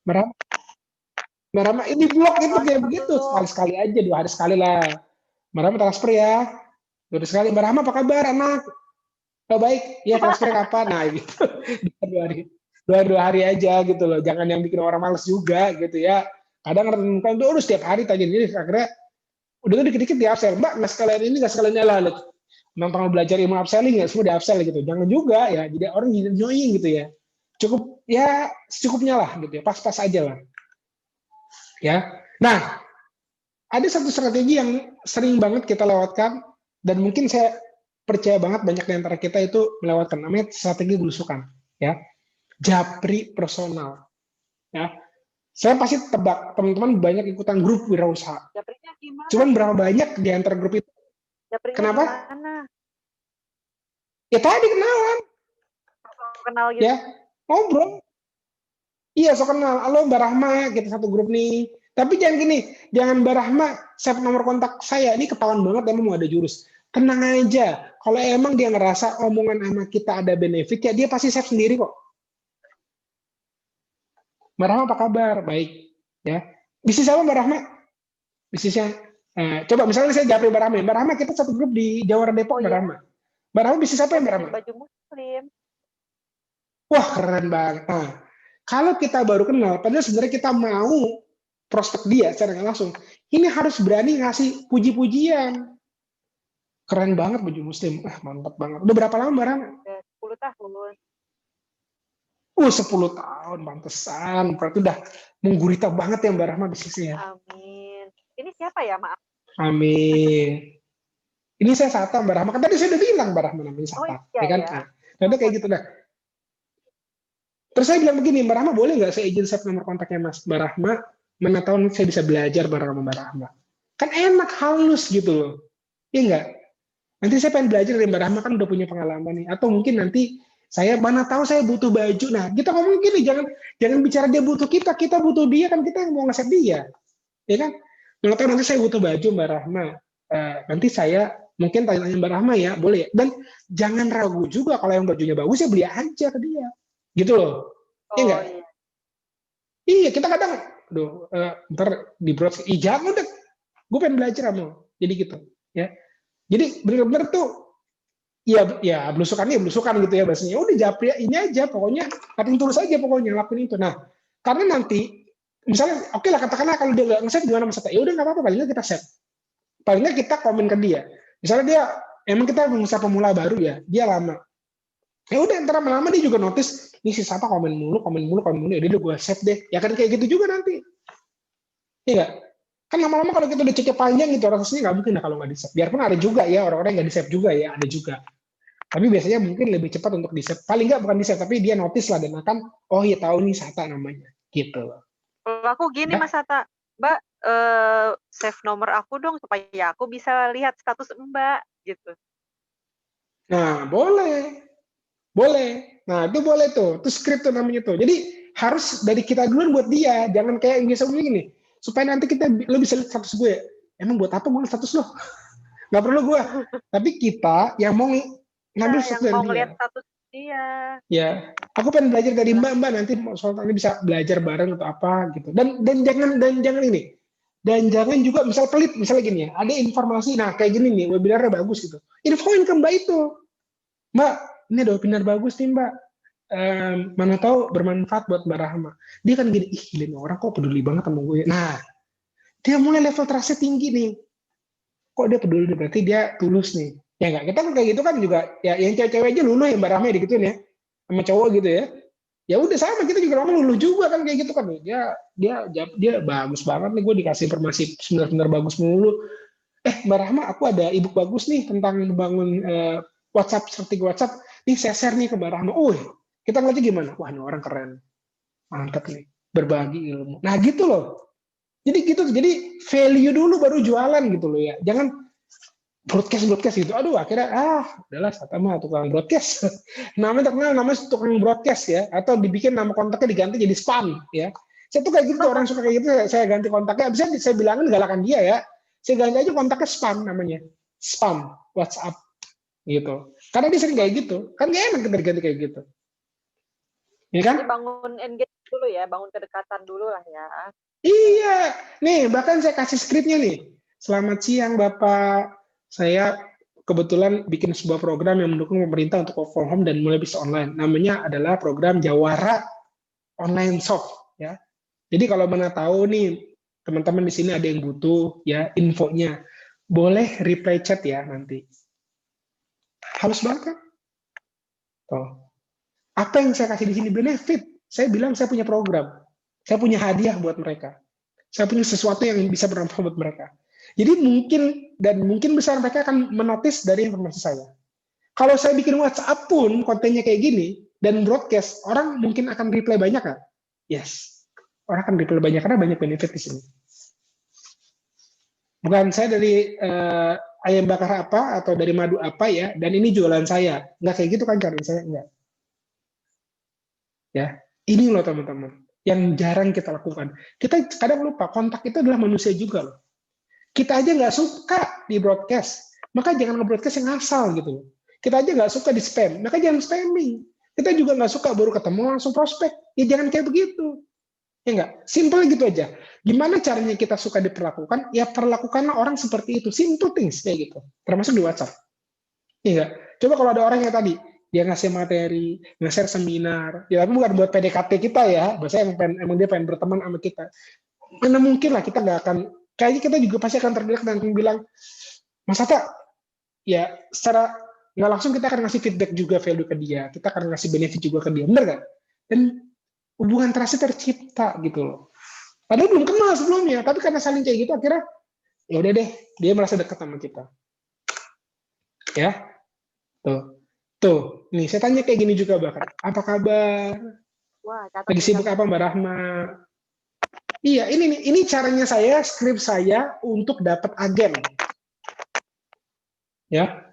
Mbak Rahma, ini blog itu kayak begitu. Sekali-sekali aja, 2 hari sekali lah. Mbak Rahma transfer ya. 2 hari sekali. Mbak Rahma apa kabar anak? Oh baik, ya transfer kapan? Nah gitu. 2 hari aja gitu loh. Jangan yang bikin orang males juga gitu ya. Kadang kan tuh setiap hari tanya ini akhirnya udah tuh dikit-dikit di upsell. Mbak, nggak sekalian ini, nggak sekalian lah. Memang belajar ilmu upselling ya, semua di upsell gitu. Jangan juga ya. Jadi orang jadi annoying gitu ya. Cukup ya secukupnya lah gitu ya. Pas-pas aja lah. Ya. Nah, ada satu strategi yang sering banget kita lewatkan dan mungkin saya percaya banget banyak di antara kita itu melewatkan, namanya strategi belusukan, ya. Japri personal, ya. Saya pasti tebak teman-teman banyak ikutan grup wirausaha. Japrinya gimana? Cuman berapa banyak di antara grup itu? Japrinya Kenapa? gimana? Ya tadi kenalan, Kenal gitu. ya ngobrol. Iya, so kenal. Halo Mbak Rahma, kita satu grup nih. Tapi jangan gini, jangan Mbak Rahma save nomor kontak saya. Ini ketahuan banget emang mau ada jurus. Tenang aja, kalau emang dia ngerasa omongan sama kita ada benefit, ya dia pasti save sendiri kok. Mbak Rahma apa kabar? Baik. Ya. Bisnis apa Mbak Rahma? Bisnisnya. Coba misalnya saya japri Mbak Rahma. Mbak Rahma kita satu grup di Jawara Depok, Mbak Rahma. Mbak Rahma bisnis apa ya Mbak Rahma? Baju muslim. Wah keren banget. Nah, kalau kita baru kenal, padahal sebenarnya kita mau prospek dia secara nggak langsung, ini harus berani ngasih puji-pujian. Keren banget baju muslim. Mantap banget. Udah berapa lama Mbak Rahma? 10 tahun. 10 tahun, pantesan. Berarti udah menggurita banget ya Mbak Rahma bisnisnya. Amin. Ini siapa ya, maaf? Amin. Ini saya Sata Mbak Rahma. Kan tadi saya udah bilang Mbak Rahma namanya Sata. Oh, iya, ya kan? ya. Nah, udah kayak gitu dah. Terus saya bilang begini, Mbak Rahma boleh nggak saya izin save nomor kontaknya Mas Mbak Rahma? Mana tahu saya bisa belajar bareng sama Mbak Rahma. Kan enak, halus gitu loh. Iya nggak? Nanti saya pengen belajar dari Mbak Rahma, kan udah punya pengalaman nih. Atau mungkin nanti saya mana tahu saya butuh baju. Nah, kita ngomong gini, jangan bicara dia butuh kita butuh dia, kan kita mau nge-save dia. Ya kan? Mana tahu nanti saya butuh baju Mbak Rahma. Nanti saya mungkin tanya-tanya Mbak Rahma ya, boleh. Dan jangan ragu juga kalau yang bajunya bagus ya beli aja ke dia. Gitu loh. Iya nggak? Iya. Iya, kita kadang, aduh, ntar di browse, jangan udah, gue pengen belajar sama, jadi gitu, ya. Jadi benar-benar tuh, ya belusukannya belusukan gitu ya bahasanya. Udah japri ini aja, pokoknya kating tulus aja pokoknya lakuin itu. Nah, karena nanti, misalnya, oke lah katakanlah kalau dia nggak nge-save gimana Mas Tata? Ya udah nggak apa-apa, paling nggak kita save. Paling nggak kita komen ke dia. Misalnya dia, emang kita pengusaha pemula baru ya, dia lama. Ya udah ntar lama-lama dia juga notice ini si Sata komen mulu ya udah gue save deh ya kan kayak gitu juga nanti iya nggak kan lama-lama kalau kita udah ceknya panjang gitu rasanya nggak mungkin lah kalau nggak di save biarpun ada juga ya orang-orang yang nggak di save juga ya ada juga tapi biasanya mungkin lebih cepat untuk di save paling nggak bukan di save tapi dia notice lah dan akan oh ya tahu nih Sata namanya gitu Kalau aku gini Mas Sata, Mbak save nomor aku dong supaya aku bisa lihat status Mbak gitu. Nah boleh. Nah, itu boleh tuh. Itu script tuh namanya tuh. Jadi harus dari kita duluan buat dia. Jangan kayak yang biasa begini. Supaya nanti lo bisa lihat status gue. Emang buat apa gue status lo? Nggak perlu gue. Tapi kita yang mau ngambil status dari mau dia. ngeliat status dia. Ya, aku pengen belajar dari Mbak nanti soalnya bisa belajar bareng atau apa gitu. Dan jangan ini. Dan jangan juga misal pelit, misalnya gini ya, ada informasi, nah kayak gini nih, webinarnya bagus gitu. Infoin ke Mbak itu. Mbak, ini ada webinar bagus nih Mbak. Mana tahu bermanfaat buat Mbak Rahma. Dia kan gini, ih gila orang kok peduli banget sama gue. Nah, dia mulai level trust-nya tinggi nih. Kok dia peduli, berarti dia tulus nih. Ya enggak, kita kan kayak gitu kan juga, ya yang cewek-cewek aja luluh ya Mbak Rahma ya digituin ya. Sama cowok gitu ya. Ya udah sama, kita juga ngomong luluh juga kan kayak gitu kan. Dia bagus banget nih, gue dikasih informasi benar-benar bagus mulu. Mbak Rahma, aku ada ebook bagus nih tentang membangun WhatsApp, strategi WhatsApp. Nih saya share nih ke Mbak Rahma. Kita ngeliatnya gimana? Wah, ini orang keren. Mantap nih. Berbagi ilmu. Nah, gitu loh. Jadi gitu. Jadi value dulu baru jualan gitu loh ya. Jangan broadcast gitu. Aduh, akhirnya udahlah Sata mah tukang broadcast. Namanya terkenal namanya tukang broadcast ya. Atau dibikin nama kontaknya diganti jadi spam ya. Saya tuh kayak gitu, orang suka kayak gitu, saya ganti kontaknya. Bisa saya bilangin galakan dia ya. Saya ganti aja kontaknya spam namanya. Spam WhatsApp gitu. Karena dia sering kayak gitu. Kan gak enak kita diganti kayak gitu. Ya kan? Jadi bangun engage dulu ya, bangun kedekatan dulu lah ya. Iya. Nih, bahkan saya kasih skripnya nih. Selamat siang Bapak. Saya kebetulan bikin sebuah program yang mendukung pemerintah untuk work from home dan mulai bisa online. Namanya adalah program Jawara Online Shop ya. Jadi kalau mana tahu nih teman-teman di sini ada yang butuh ya infonya, boleh reply chat ya nanti. Halus banget kan? Tuh. Apa yang saya kasih di sini benefit? Saya bilang saya punya program, saya punya hadiah buat mereka, saya punya sesuatu yang bisa bermanfaat buat mereka. Jadi mungkin besar mereka akan menotis dari informasi saya. Kalau saya bikin WhatsApp pun kontennya kayak gini dan broadcast, orang mungkin akan reply banyak kan? Yes. orang akan replay banyak karena banyak benefit di sini. Bukan saya dari ayam bakar apa atau dari madu apa ya, dan ini jualan saya. Nggak kayak gitu kan caranya saya, enggak. Ya, ini loh teman-teman, yang jarang kita lakukan. Kita kadang lupa, kontak itu adalah manusia juga loh. Kita aja nggak suka di broadcast, maka jangan nge-broadcast yang asal gitu loh. Kita aja nggak suka di spam, maka jangan spamming. Kita juga nggak suka baru ketemu langsung prospek, ya jangan kayak begitu. Ya enggak, simple gitu aja. Gimana caranya kita suka diperlakukan? Ya perlakukanlah orang seperti itu. Simple things kayak gitu. Termasuk di WhatsApp. Ya enggak? Coba kalau ada orang yang tadi dia ngasih materi, nge-share seminar, ya tapi bukan buat PDKT kita ya. Biasanya emang dia pengen berteman sama kita. Mana mungkin lah kita nggak akan, kayaknya kita juga pasti akan tergerak dan bilang, Mas Atta, ya secara nggak langsung kita akan ngasih feedback juga value ke dia. Kita akan ngasih benefit juga ke dia. Bener nggak? Dan hubungan trust tercipta gitu loh. Padahal belum kenal sebelumnya, tapi karena saling kayak gitu akhirnya ya udah deh, dia merasa dekat sama kita. Ya. Tuh. Nih, saya tanya kayak gini juga Bakar. Apa kabar? Wah, catat, Lagi sibuk apa Mbak Rahma? Iya, ini caranya saya, skrip saya untuk dapat agen. Ya.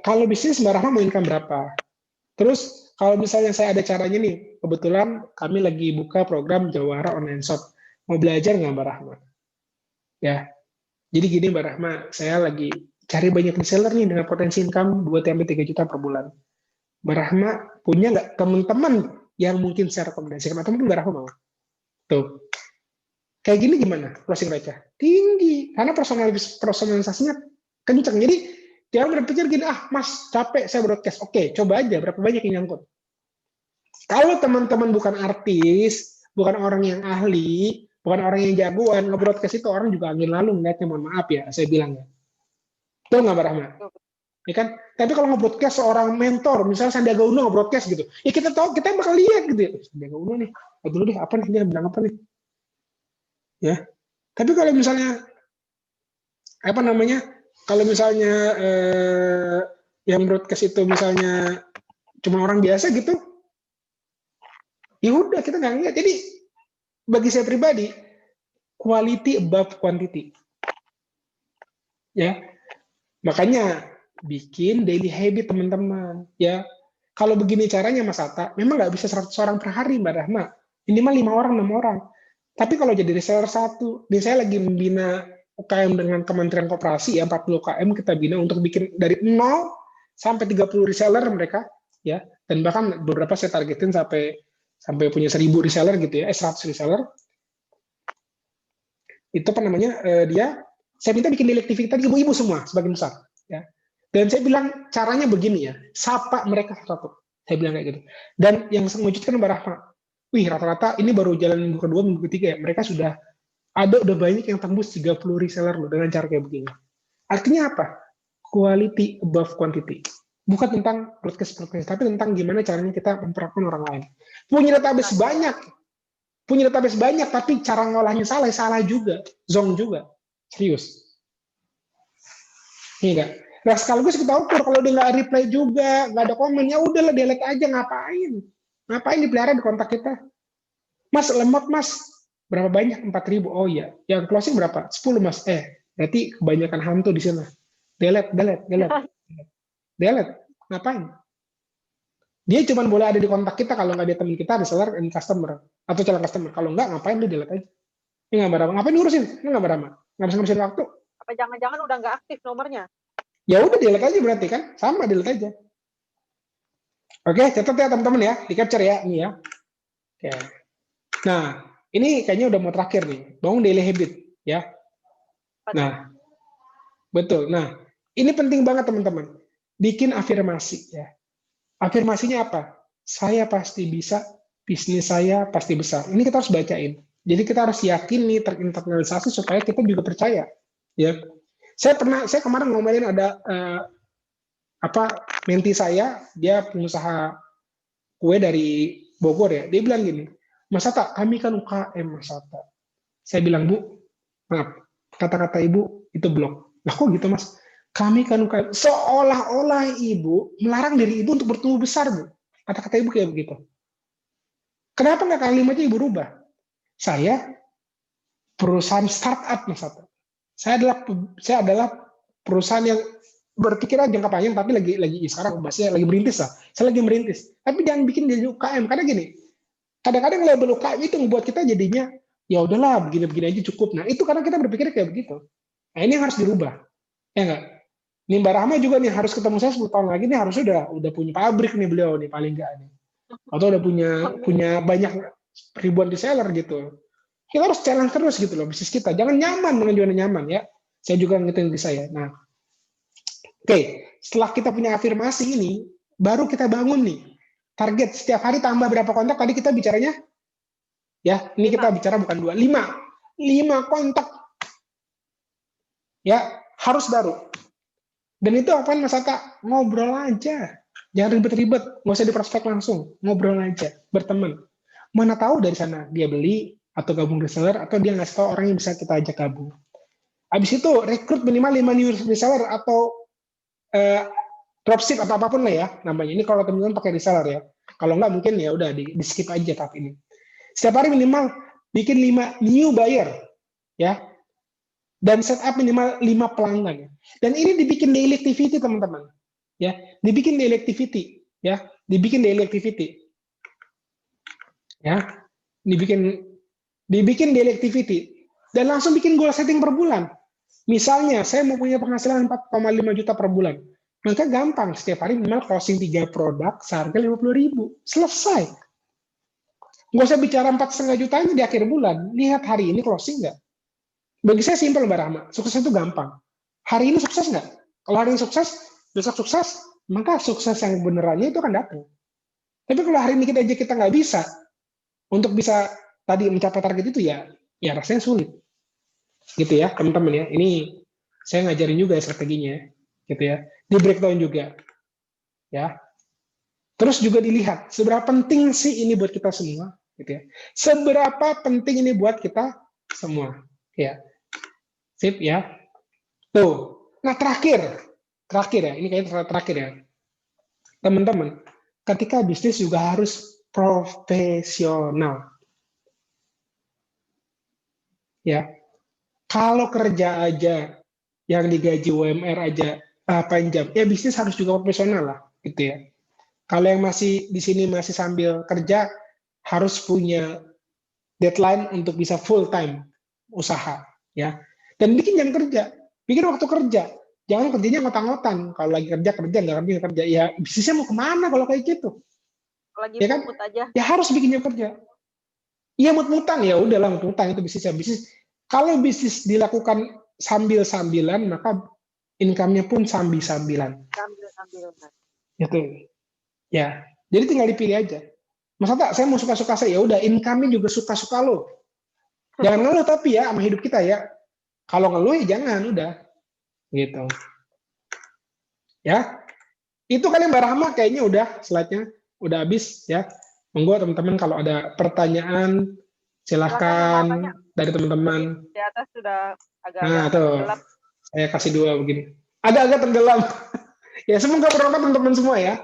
Kalau bisnis Mbak Rahma mau income berapa? Terus kalau misalnya saya ada caranya nih, kebetulan kami lagi buka program Jawara Online Shop. Mau belajar nggak Mbak Rahma? Ya, jadi gini Mbak Rahma, saya lagi cari banyak reseller nih dengan potensi income 2-3 juta per bulan. Mbak Rahma punya nggak teman-teman yang mungkin saya rekomendasikan? Atau mungkin Mbak Rahma mau? Tuh. Kayak gini gimana closing rate-nya? Tinggi, karena personalisasinya kencang. Jadi jangan berpikir gini, Mas capek saya broadcast. Oke, coba aja berapa banyak yang nyangkut. Kalau teman-teman bukan artis, bukan orang yang ahli, bukan orang yang jagoan, nge-broadcast itu orang juga angin lalu ngeliatnya, mohon maaf ya, saya bilang ya. Betul nggak Mbak Rahma? Ya kan? Tapi kalau nge-broadcast seorang mentor, misalnya Sandiaga Uno nge-broadcast gitu, ya kita tahu, kita bakal lihat gitu ya. Sandiaga Uno nih, dulu deh, apa nih, dia bilang apa nih? Ya. Tapi kalau misalnya, kalau misalnya yang broadcast itu misalnya cuma orang biasa gitu, ya udah kita nggak lihat. Jadi bagi saya pribadi, quality above quantity. Ya, makanya bikin daily habit teman-teman. Ya, kalau begini caranya Mas Atta, memang nggak bisa 100 orang per hari Mbak Rahma. Minimal 5 orang, 6 orang. Tapi kalau jadi reseller satu, ini saya lagi membina UKM dengan Kementerian Koperasi ya, 40 UKM kita bina untuk bikin dari 0 sampai 30 reseller mereka ya, dan bahkan beberapa saya targetin sampai punya 1000 reseller gitu ya, 100 reseller. Itu apa namanya? Saya minta bikin daily activity tadi ibu-ibu semua sebagian besar ya. Dan saya bilang caranya begini ya, sapa mereka satu. Saya bilang kayak gitu. Dan yang mengejutkan Mbak Rahma, wih rata-rata ini baru jalan minggu kedua, minggu ketiga ya, mereka udah banyak yang tembus 30 reseller loh dengan cara kayak begini. Artinya apa? Quality above quantity. Bukan tentang broadcast, tapi tentang gimana caranya kita memperlakukan orang lain. Punya database banyak, tapi cara ngolahnya salah juga. Zong juga. Serius. Iya enggak? Nah, sekaligus kita ukur, kalau dia nggak reply juga, nggak ada komen, ya udahlah delete aja, ngapain? Ngapain dipelihara di kontak kita? Mas, lemot mas, berapa banyak? 4.000. Oh iya, yang closing berapa? 10 mas. Berarti kebanyakan hantu di sana. Delete. Ngapain? Dia cuma boleh ada di kontak kita kalau nggak dia teman kita, reseller, and customer, atau calon customer. Kalau nggak, ngapain dia delete aja? Ini nggak berapa. Ngapain ngurusin? Ini nggak berapa. Nggak bisa ngurusin waktu. Apa jangan-jangan udah nggak aktif nomornya? Ya udah delete aja berarti kan, sama delete aja. Oke, catat ya teman-teman ya, di capture ya, ini ya. Oke. Nah, ini kayaknya udah mau terakhir nih, bangun daily habit ya. Nah, betul. Nah, ini penting banget teman-teman. Bikin afirmasi ya. Afirmasinya apa? Saya pasti bisa, bisnis saya pasti besar. Ini kita harus bacain. Jadi kita harus yakin nih terinternalisasi supaya kita juga percaya. Ya. Saya kemarin ngomelin ada menti saya, dia pengusaha kue dari Bogor ya. Dia bilang gini, Mas Atta, kami kan UKM Mas Atta. Saya bilang, Bu, maaf, kata-kata Ibu itu blok. Lah kok gitu Mas? Kami kan UKM. Seolah-olah Ibu melarang diri Ibu untuk bertumbuh besar, Bu. Kata-kata Ibu kayak begitu. Kenapa nggak kalimatnya Ibu rubah? Saya perusahaan startup, Mas Sato. Saya adalah perusahaan yang berpikir jangka panjang, tapi lagi sekarang bahasanya lagi merintis lah. Saya lagi merintis. Tapi jangan bikin jadi UKM, karena gini, kadang-kadang label UKM itu membuat kita jadinya ya udahlah begini-begini aja cukup. Nah itu karena kita berpikir kayak begitu. Nah ini yang harus dirubah, ya nggak? Nih Mbak Rahma juga nih harus ketemu saya 10 tahun lagi nih harus udah punya pabrik nih beliau nih paling nggak nih, atau udah punya banyak ribuan reseller gitu. Kita harus challenge terus gitu loh bisnis kita. Jangan nyaman dengan jualan nyaman ya. Saya juga ngingetin di saya. Nah, oke, setelah kita punya afirmasi ini, baru kita bangun nih target setiap hari tambah berapa kontak. Tadi kita bicaranya ya, ini kita bicara bukan 2, 5 kontak ya harus baru. Dan itu apaan Mas Ata? Ngobrol aja. Jangan ribet-ribet, nggak usah diprospek langsung. Ngobrol aja, berteman. Mana tahu dari sana dia beli atau gabung reseller, atau dia ngasih tahu orang yang bisa kita ajak gabung. Habis itu rekrut minimal 5 new reseller atau dropship atau apapun lah ya namanya. Ini kalau teman-teman pakai reseller ya. Kalau nggak mungkin ya udah di skip aja tahap ini. Setiap hari minimal bikin 5 new buyer ya. Dan setup minimal 5 pelanggan. Dan ini dibikin daily activity teman-teman. Ya, dibikin daily activity ya, dibikin daily activity. Ya, dibikin daily activity dan langsung bikin goal setting per bulan. Misalnya saya mau punya penghasilan 4,5 juta per bulan. Maka gampang, setiap hari minimal closing 3 produk seharga 50.000. Selesai. Nggak usah bicara 4,5 juta di akhir bulan. Lihat hari ini closing nggak? Bagi saya simpel Mbak Rahma, sukses itu gampang. Hari ini sukses nggak? Kalau hari ini sukses, besok sukses, maka sukses yang benerannya itu akan datang. Tapi kalau hari ini kita nggak bisa, untuk bisa tadi mencapai target itu ya rasanya sulit. Gitu ya teman-teman ya. Ini saya ngajarin juga strateginya, gitu ya. Di breakdown juga, ya. Terus juga dilihat seberapa penting sih ini buat kita semua, gitu ya. Seberapa penting ini buat kita semua, ya. Sip ya. Tuh. Nah terakhir ya, ini kayaknya terakhir ya. Teman-teman, ketika bisnis juga harus profesional. Ya. Kalau kerja aja yang digaji UMR aja 8 jam, ya bisnis harus juga profesional lah, gitu ya. Kalau yang masih di sini masih sambil kerja harus punya deadline untuk bisa full time usaha, ya. Dan bikin jam kerja, bikin waktu kerja. Jangan kerjanya ngotang-ngotan. Kalau lagi kerja, nggak kerja. Ya bisnisnya mau kemana kalau kayak gitu? Lagi Ya kan? mut aja. Ya harus bikin jam kerja. Iya mut-mutan, ya udahlah mut-mutan itu bisnisnya. Bisnis. Kalau bisnis dilakukan sambil-sambilan, maka income-nya pun sambil-sambilan. Sambil-sambilan. Gitu. Ya. Jadi tinggal dipilih aja. Masa tak saya mau suka-suka saya, ya udah income-nya juga suka-suka lo. Jangan ngeluh tapi ya sama hidup kita ya. Kalau ngeluh ya jangan, udah. Gitu. Ya. Itu kali Mbak Rahma kayaknya udah slide-nya udah habis ya. Monggo teman-teman kalau ada pertanyaan silahkan dari teman-teman. Di atas sudah Nah, agak-agak tuh. gelap. Saya kasih 2 begini. Agak-agak tenggelam. Ya, semoga bermanfaat teman-teman semua ya.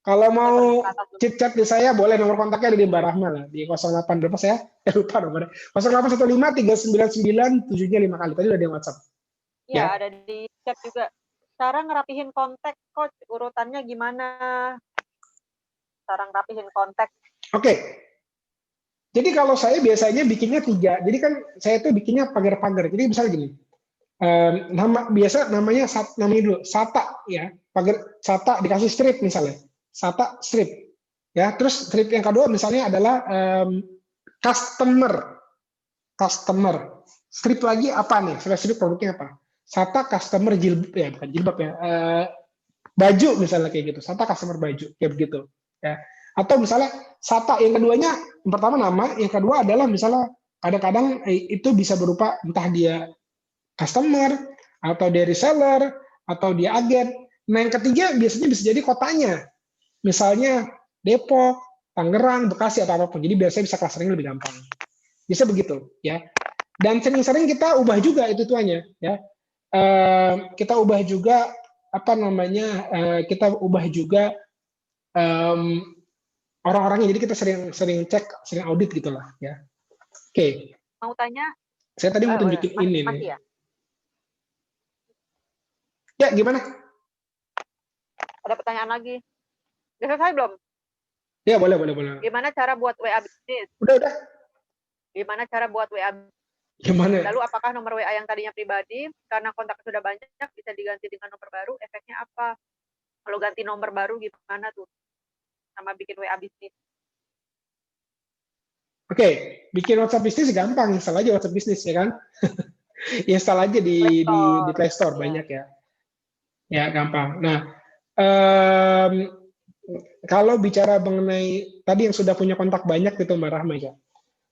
Kalau mau chit-chat di saya, boleh nomor kontaknya ada di Mbak Rahma lah. Di 08 berapa saya? Lupa nomornya. 0815 399 7-nya 5 kali. Tadi udah di WhatsApp. Iya, ada di chat juga. Cara ngerapihin kontak, Coach. Urutannya gimana? Cara ngerapihin kontak. Oke. Jadi kalau saya biasanya bikinnya 3. Jadi kan saya tuh bikinnya pagar-pagar. Jadi misalnya gini. Namanya dulu Sata ya. Pagar Sata dikasih strip misalnya. Sata strip. Ya, terus strip yang kedua misalnya adalah customer. Strip lagi apa nih? Strip produknya apa? Sata customer jilbab ya, bukan jilbab ya. Baju misalnya kayak gitu. Sata customer baju kayak begitu. Ya. Atau misalnya Sata yang keduanya, yang pertama nama, yang kedua adalah misalnya kadang-kadang itu bisa berupa entah dia customer atau dia reseller atau dia agen. Nah yang ketiga biasanya bisa jadi kotanya. Misalnya Depok, Tangerang, Bekasi atau apapun. Jadi biasanya bisa clustering lebih gampang. Bisa begitu ya. Dan sering-sering kita ubah juga itu tuanya ya. Kita ubah juga kita ubah juga orang-orangnya. Jadi kita sering cek, sering audit gitulah ya. Oke. Mau tanya, Saya tadi mau tunjukin ini masih nih. ya? Ya, gimana? Ada pertanyaan lagi. Udah selesai belum? Ya, boleh. Gimana cara buat WA bisnis? Udah. Gimana cara buat WA bisnis? Gimana? Lalu apakah nomor WA yang tadinya pribadi, karena kontak sudah banyak, bisa diganti dengan nomor baru? Efeknya apa? Kalau ganti nomor baru gimana tuh? Sama bikin WA bisnis. Oke, bikin WhatsApp bisnis gampang, install aja WhatsApp bisnis ya kan? Install aja di Play Store banyak ya. Ya, gampang. Nah, kalau bicara mengenai tadi yang sudah punya kontak banyak gitu Mbak Rahma ya.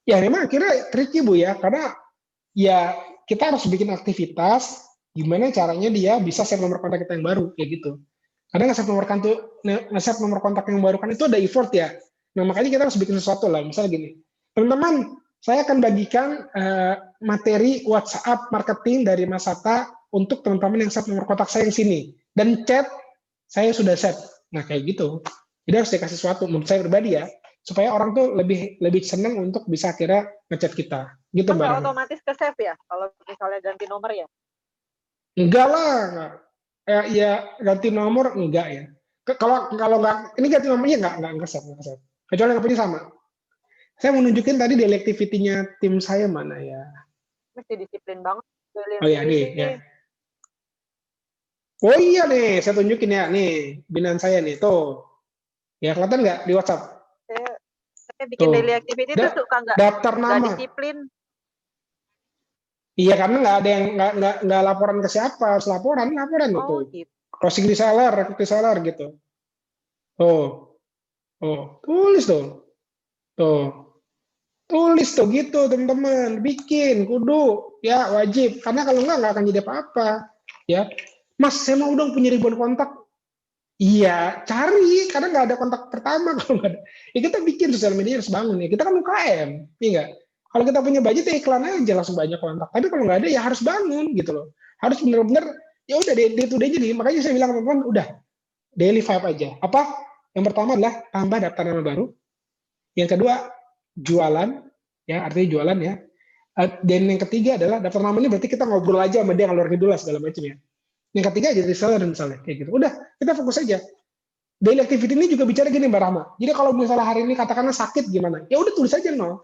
Ya memang akhirnya tricky Bu ya, karena ya kita harus bikin aktivitas gimana caranya dia bisa save nomor kontak kita yang baru kayak gitu. Kadang nge-save nomor kontak yang baru kan itu ada effort ya. Nah, makanya kita harus bikin sesuatu lah. Misalnya gini, teman-teman, saya akan bagikan materi WhatsApp marketing dari Mas Sata untuk teman-teman yang save nomor kontak saya yang sini. Dan chat, saya sudah set. Nah, kayak gitu. Jadi harus dikasih sesuatu, menurut saya pribadi ya, supaya orang tuh lebih senang untuk bisa akhirnya ngechat kita. Gitu, Mbak Rahma. Otomatis ke save ya, kalau misalnya ganti nomor ya? Enggak lah. Ya, ganti nomor enggak ya. Kalau nggak, ini ganti nomornya nggak save. Kecuali nomornya sama. Saya mau nunjukin tadi daily activity-nya tim saya mana ya. Mesti disiplin banget. Oh ya, nih ya. Oh iya nih, saya tunjukin ya, nih binaan saya nih, tuh. Ya kelihatan nggak di WhatsApp? Saya bikin daily activity itu suka daftar nama. Nggak disiplin. Iya, karena nggak ada yang nggak laporan ke siapa, harus laporan tuh. Gitu. Closing reseller gitu. Tulis tuh gitu teman-teman, bikin kudu ya wajib, karena kalau nggak akan jadi apa-apa ya. Mas, saya mau dong punya ribuan kontak. Iya, cari, karena nggak ada kontak pertama kalau nggak ada. Ya kita bikin sosial media harus bangun ya. Kita kan UKM, iya nggak? Kalau kita punya budget ya iklan aja langsung banyak kontak. Tapi kalau nggak ada ya harus bangun gitu loh. Harus benar-benar ya udah day to day jadi. Makanya saya bilang teman-teman udah daily vibe aja. Apa? Yang pertama adalah tambah daftar nama baru. Yang kedua jualan, ya artinya jualan ya. Dan yang ketiga adalah daftar namanya berarti kita ngobrol aja sama dia ngalor ngidul segala macam ya. Yang ketiga jadi reseller misalnya kayak gitu. Udah, kita fokus aja. Daily activity ini juga bicara gini Mbak Rahma. Jadi kalau misalnya hari ini katakanlah sakit gimana? Ya udah tulis aja nol.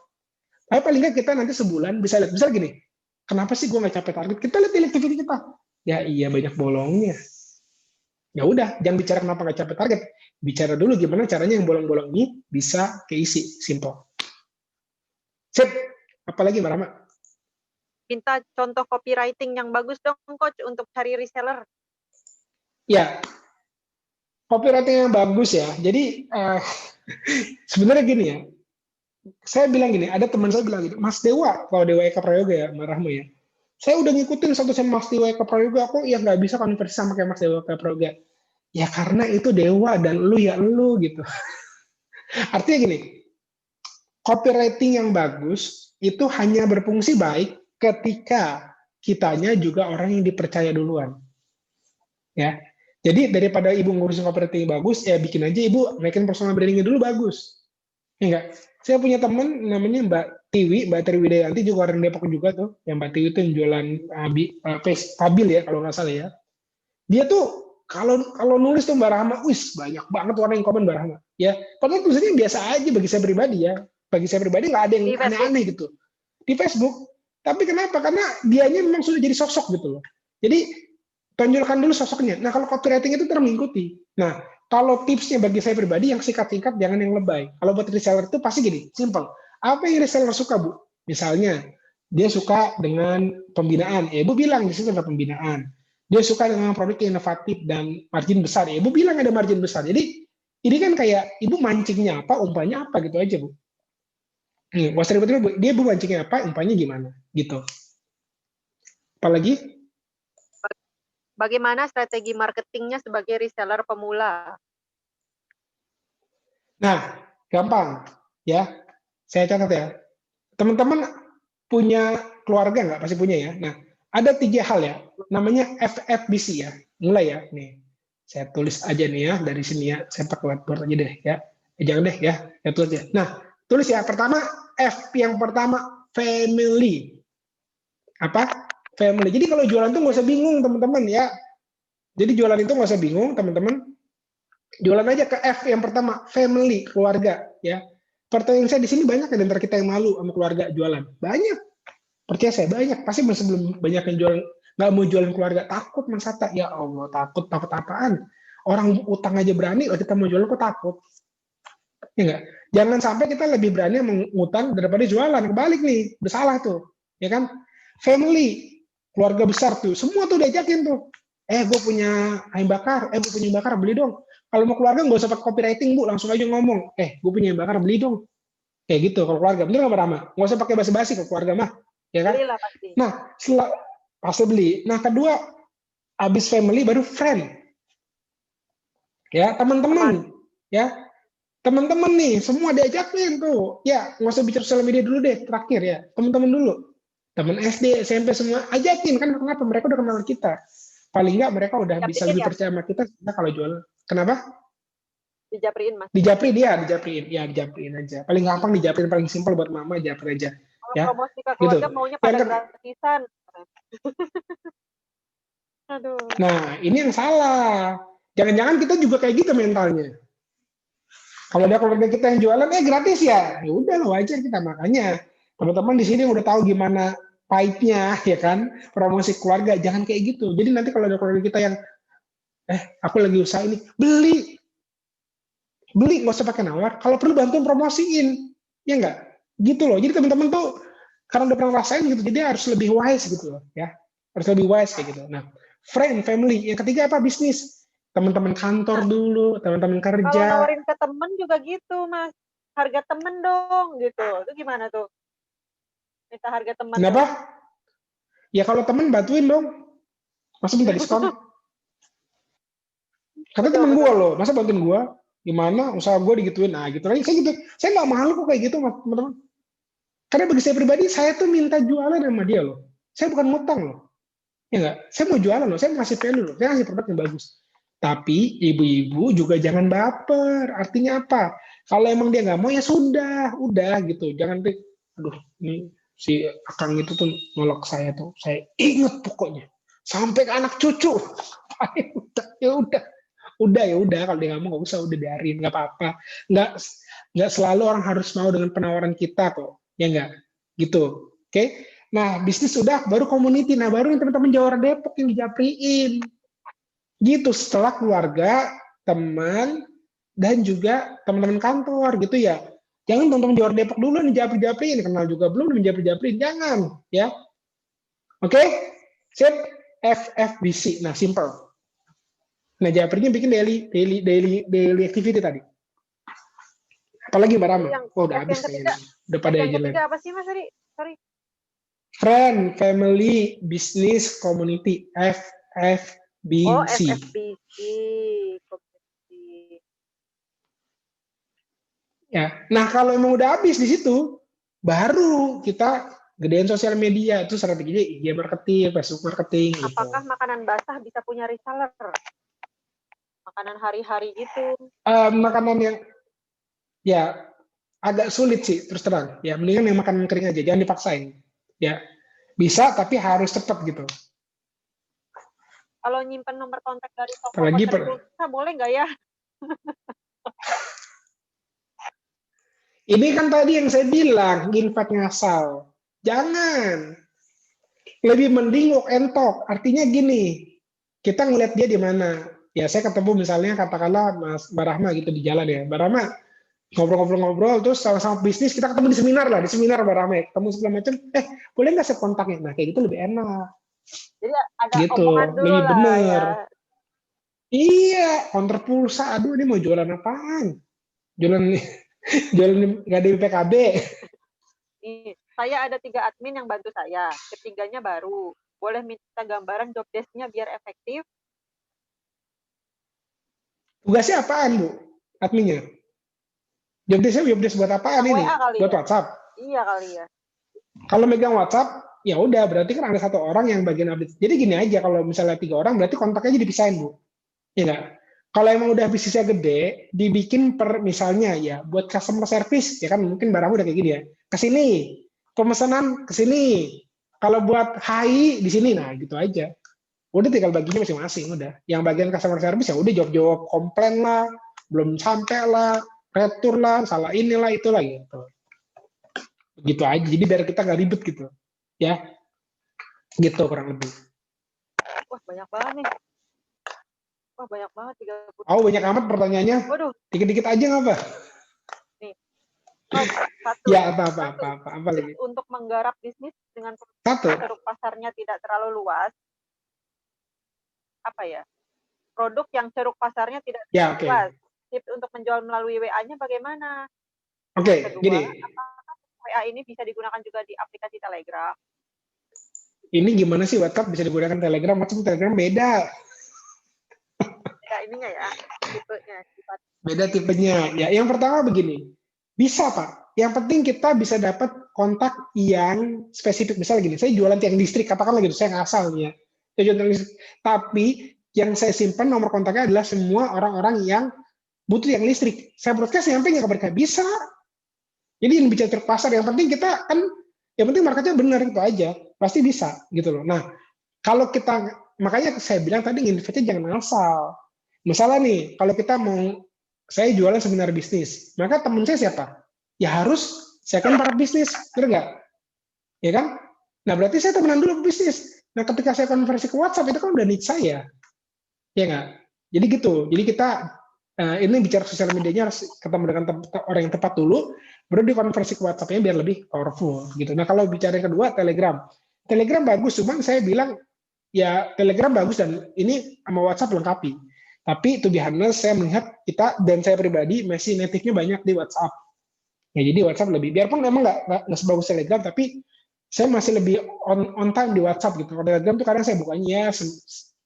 Tapi paling nggak kita nanti sebulan bisa lihat. Misal gini, kenapa sih gue nggak capai target? Kita lihat daily activity kita. Ya iya banyak bolongnya. Ya udah, jangan bicara kenapa nggak capai target. Bicara dulu gimana caranya yang bolong-bolong ini bisa keisi. Simple. Sip. Apalagi Mbak Rahma? Minta contoh copywriting yang bagus dong, Coach, untuk cari reseller. Ya, copywriting yang bagus ya. Jadi sebenarnya gini ya. Saya bilang gini, ada teman saya bilang gitu, Mas Dewa, kalau Dewa Eka Prayoga ya, Mbak Rahma ya. Saya udah ngikutin satu sama Mas Dewa Eka Prayoga, aku ya nggak bisa konversi sama kayak Mas Dewa Eka Prayoga. Ya karena itu Dewa dan lu ya lu gitu. Artinya gini, copywriting yang bagus itu hanya berfungsi baik ketika kitanya juga orang yang dipercaya duluan. Ya. Jadi daripada ibu ngurusin copywriting yang bagus, ya bikin aja ibu naikin personal branding-nya dulu bagus. Ya enggak? Saya punya teman namanya Mbak Tiwi Widayanti, juga orang Depok juga tuh. Yang Mbak Tiwi itu yang jualan Pabil ya kalau nggak salah ya. Dia tuh kalau nulis tuh Mbak Rahma, banyak banget orang yang komen Mbak Rahma. Ya, padahal tulisannya biasa aja bagi saya pribadi ya. Bagi saya pribadi nggak ada yang aneh-aneh gitu. Di Facebook. Tapi kenapa? Karena dianya memang sudah jadi sosok gitu loh. Jadi tonjolkan dulu sosoknya. Nah kalau copywriting itu mengikuti. Nah kalau tipsnya bagi saya pribadi yang singkat-singkat, jangan yang lebay. Kalau buat reseller itu pasti gini, simple. Apa yang reseller suka Bu? Misalnya dia suka dengan pembinaan, ya Ibu bilang di situ ada pembinaan. Dia suka dengan produk yang inovatif dan margin besar, ya Ibu bilang ada margin besar. Jadi ini kan kayak Ibu mancingnya apa, umpannya apa gitu aja Bu. Nggak usah ribet-ribet, dia Bu mancingnya apa, umpannya gimana gitu. Apalagi? Bagaimana strategi marketingnya sebagai reseller pemula? Nah, gampang ya. Saya catat ya. Teman-teman punya keluarga nggak? Pasti punya ya. Nah, ada 3 hal ya. Namanya FFBC ya. Mulai ya. Nih, saya tulis aja nih ya dari sini ya. Saya pakai whiteboard aja deh ya. Jangan deh ya, tulis ya. Nah, tulis ya. Pertama, F yang pertama, family. Apa? Family. Jadi kalau jualan tuh nggak usah bingung teman-teman ya. Jadi jualan itu nggak usah bingung teman-teman. Jualan aja ke F yang pertama, family, keluarga ya. Pertanyaan saya di sini banyak ya, antara kita yang malu sama keluarga jualan. Banyak. Percaya saya banyak. Pasti sebelum banyak yang jualan nggak mau jualan keluarga, takut Mas Hatta. Ya Allah, takut apaan? Orang utang aja berani, kita mau jualan kok takut. Ya enggak? Jangan sampai kita lebih berani mengutang daripada jualan. Kebalik nih, udah salah tuh. Ya kan? Family, keluarga besar tuh, semua tuh diajakin tuh. Gue punya ayam bakar, gue punya ayam bakar, beli dong. Kalau mau keluarga nggak usah pakai copywriting Bu, langsung aja ngomong. Gue punya ayam bakar, beli dong. Kayak gitu kalau keluarga, bener nggak Rama? Nggak usah pakai basa-basi ke keluarga mah, ya kan? Belilah pasti. Nah, pasti beli. Nah, kedua, habis family baru friend. Ya, teman-teman. Ya, teman-teman nih, semua diajakin tuh. Ya, nggak usah bicara sosial media dulu deh, terakhir ya. Teman-teman dulu. Teman SD, SMP semua ajakin kan, kenapa? Mereka udah kenal kita. Paling nggak mereka udah bisa lebih percaya sama kita kalau jualan. Kenapa? Dijapriin Mas. Dijapriin aja. Paling gampang dijapriin, paling simpel buat mama, japri aja. Kalau ya. promosi ke keluarga Gitu. maunya pada gratisan. Aduh. Nah, ini yang salah. Jangan-jangan kita juga kayak gitu mentalnya. Kalau ada keluarga kita yang jualan, gratis ya. Ya udah lah, wajar kita. Makanya teman-teman di sini udah tahu gimana pahitnya, ya kan? Promosi keluarga, jangan kayak gitu. Jadi nanti kalau ada keluarga kita yang, aku lagi usaha ini, beli, nggak usah pakai nawar. Kalau perlu bantuin promosiin, ya enggak? Gitu loh. Jadi teman-teman tuh karena udah pernah rasain gitu, jadi harus lebih wise gitu loh, ya. Harus lebih wise kayak gitu. Nah, friend, family. Yang ketiga apa? Bisnis. Teman-teman kantor dulu, teman-teman kerja. Kalau nawarin ke temen juga gitu, Mas. Harga temen dong, gitu. Itu gimana tuh? Minta harga temen. Kenapa? Dong. Ya kalau temen bantuin dong. Masa minta diskon? Kata temen gue loh, masa bantuin gue? Gimana? Usaha gue digituin? Nah gitu lagi. Saya nggak malu kok kayak gitu, teman-teman. Karena bagi saya pribadi, saya tuh minta jualan sama dia loh. Saya bukan ngutang loh. Ya enggak? Saya mau jualan loh, saya mau ngasih value loh, saya ngasih produk yang bagus. Tapi ibu-ibu juga jangan baper. Artinya apa? Kalau emang dia nggak mau ya sudah, udah gitu. Jangan aduh, ini si Akang itu tuh nolak saya tuh. Saya inget pokoknya sampai ke anak cucu. ya udah kalau dia nggak mau nggak usah, udah biarin, nggak apa-apa. Nggak selalu orang harus mau dengan penawaran kita kok, ya nggak? Gitu, oke? Nah, bisnis sudah, baru community. Nah, baru teman-teman Jawara Depok yang dijapriin. Gitu, setelah keluarga, teman, dan juga teman-teman kantor gitu ya. Jangan teman-teman Jawara Depok dulu nih japri-japriin, kenal juga belum dijapri-japriin, jangan ya. Oke? Sip, FFBC. Nah, simple. Nah, japrinya bikin daily activity tadi. Apalagi Mbak Rama? Oh, udah habis kayaknya. Udah pada yang jelek. ketiga apa sih Mas tadi? Sorry. Friend, family, business, community, FFBC. Oh, FFBC. Ya. Nah, kalau emang udah habis di situ, baru kita gedein sosial media. Itu strateginya IG marketing, Facebook marketing. Apakah gitu. makanan basah bisa punya reseller? Makanan hari-hari gitu. Makanan yang ya agak sulit sih, terus terang. Ya, mendingan yang makanan kering aja, jangan dipaksain. Ya, bisa tapi harus cepat gitu. Kalau nyimpen nomor kontak dari toko pulsa boleh nggak ya? Ini kan tadi yang saya bilang, invite ngasal. Jangan. Lebih mending walk and talk. Artinya gini, kita ngeliat dia di mana. Ya saya ketemu misalnya katakanlah Mas Barahma gitu di jalan ya. Barahma ngobrol-ngobrol terus sama-sama bisnis, kita ketemu di seminar lah, di seminar Barahma ya. Ketemu segala macam, boleh nggak saya kontaknya? Nah kayak gitu lebih enak. Jadi ada gitu, omongan dulu lebih lah bener. ya. Iya, counter pulsa. Aduh, ini mau jualan apaan? Jualan nggak ada PKB. Saya ada 3 admin yang bantu saya. Ketiganya baru. Boleh minta gambaran job desk-nya biar efektif? Tugasnya apaan, Bu? Adminnya? Job desk buat apaan ini? Buat ya? WhatsApp? Iya kali ya. Kalau megang WhatsApp, ya udah berarti kan ada 1 orang yang bagian update. Jadi gini aja, kalau misalnya 3 orang, berarti kontaknya jadi dipisahin, Bu. Iya nggak? Kalau emang udah bisnisnya gede, dibikin per misalnya ya buat customer service ya kan mungkin barang udah kayak gini ya. Ke sini, pemesanan ke sini. Kalau buat HI di sini, nah gitu aja. Udah tinggal baginya masing-masing udah. Yang bagian customer service ya udah jawab-jawab komplain lah, belum sampai lah, retur lah, salah inilah itulah gitu. Gitu aja. Jadi biar kita nggak ribet gitu. Ya, gitu kurang lebih. Wah, banyak banget nih. Wah, banyak banget 30. Oh, banyak amat pertanyaannya. Waduh, Dikit-dikit aja nggak apa? nih. Oh, satu. Ya, apa lagi? Untuk menggarap bisnis dengan Satu. ceruk pasarnya tidak terlalu luas, apa ya? Produk yang ceruk pasarnya tidak Ya, terlalu oke. luas. Tips untuk menjual melalui WA-nya bagaimana? Oke, Kedua, gini. apakah WA ini bisa digunakan juga di aplikasi Telegram? Ini gimana sih WhatsApp bisa digunakan Telegram? WhatsApp Telegram beda. Ya, ininya ya, tipenya. Beda tipenya. Ya, yang pertama begini. Bisa, Pak. Yang penting kita bisa dapat kontak yang spesifik. Misalnya gini, saya jualan tiang listrik, katakanlah gitu, saya ngasal nih ya. Saya jualan tiang listrik. Tapi yang saya simpan nomor kontaknya adalah semua orang-orang yang butuh tiang listrik. Saya broadcast sampai nggak ke mereka. Bisa. Jadi yang bicara pasar, yang penting kita kan, yang penting marketnya benar itu aja. Pasti bisa gitu loh. Nah, kalau kita, makanya saya bilang tadi investnya jangan asal. Misalnya nih, kalau kita mau, saya jualan seminar bisnis, maka teman saya siapa? Ya harus saya kan para bisnis, benar nggak? Ya kan? Nah berarti saya temenan dulu bisnis. Nah ketika saya konversi ke WhatsApp itu kan udah niche saya, ya nggak? Jadi gitu. Jadi kita ini bicara sosial medianya harus ketemu dengan orang yang tepat dulu, baru dikonversi ke WhatsApp-nya biar lebih powerful gitu. Nah kalau bicara yang kedua Telegram, Telegram bagus, cuman saya bilang ya Telegram bagus dan ini sama WhatsApp lengkapi. Tapi to be honest, saya melihat kita dan saya pribadi masih native-nya banyak di WhatsApp. Ya jadi WhatsApp lebih, biarpun memang nggak sebagus Telegram, tapi saya masih lebih on time di WhatsApp gitu. Kalau Telegram tuh kadang saya bukanya ya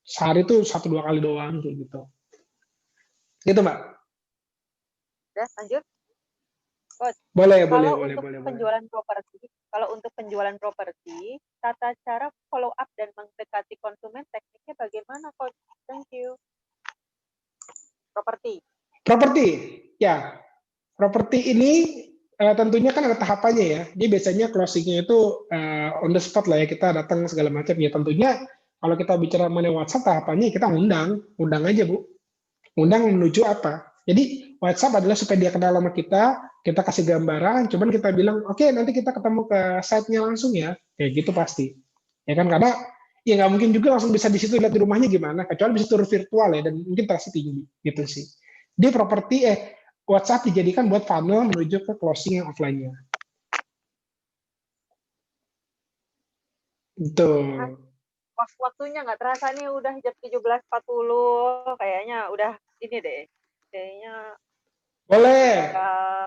sehari tuh 1-2 kali doang gitu. Gitu Mbak. Ya, lanjut. Boleh. Kalau untuk penjualan properti, tata cara follow up dan mendekati konsumen tekniknya bagaimana, Coach? Thank you. Properti, ya. Properti ini tentunya kan ada tahapannya ya. Jadi biasanya closingnya itu on the spot lah ya, kita datang segala macam ya. Tentunya kalau kita bicara mengenai WhatsApp tahapannya kita undang aja Bu. Undang menuju apa? Jadi WhatsApp adalah supaya dia kenal sama kita kasih gambaran, cuman kita bilang, oke, nanti kita ketemu ke site-nya langsung ya, kayak gitu pasti. Ya kan, karena ya nggak mungkin juga langsung bisa di situ lihat di rumahnya gimana, kecuali bisa tur virtual ya, dan mungkin pasti tinggi, gitu sih. Di properti, WhatsApp dijadikan buat funnel menuju ke closing yang offline-nya. Gitu. Waktunya nggak terasa nih udah jam 17.40, kayaknya udah ini deh. Kayaknya boleh.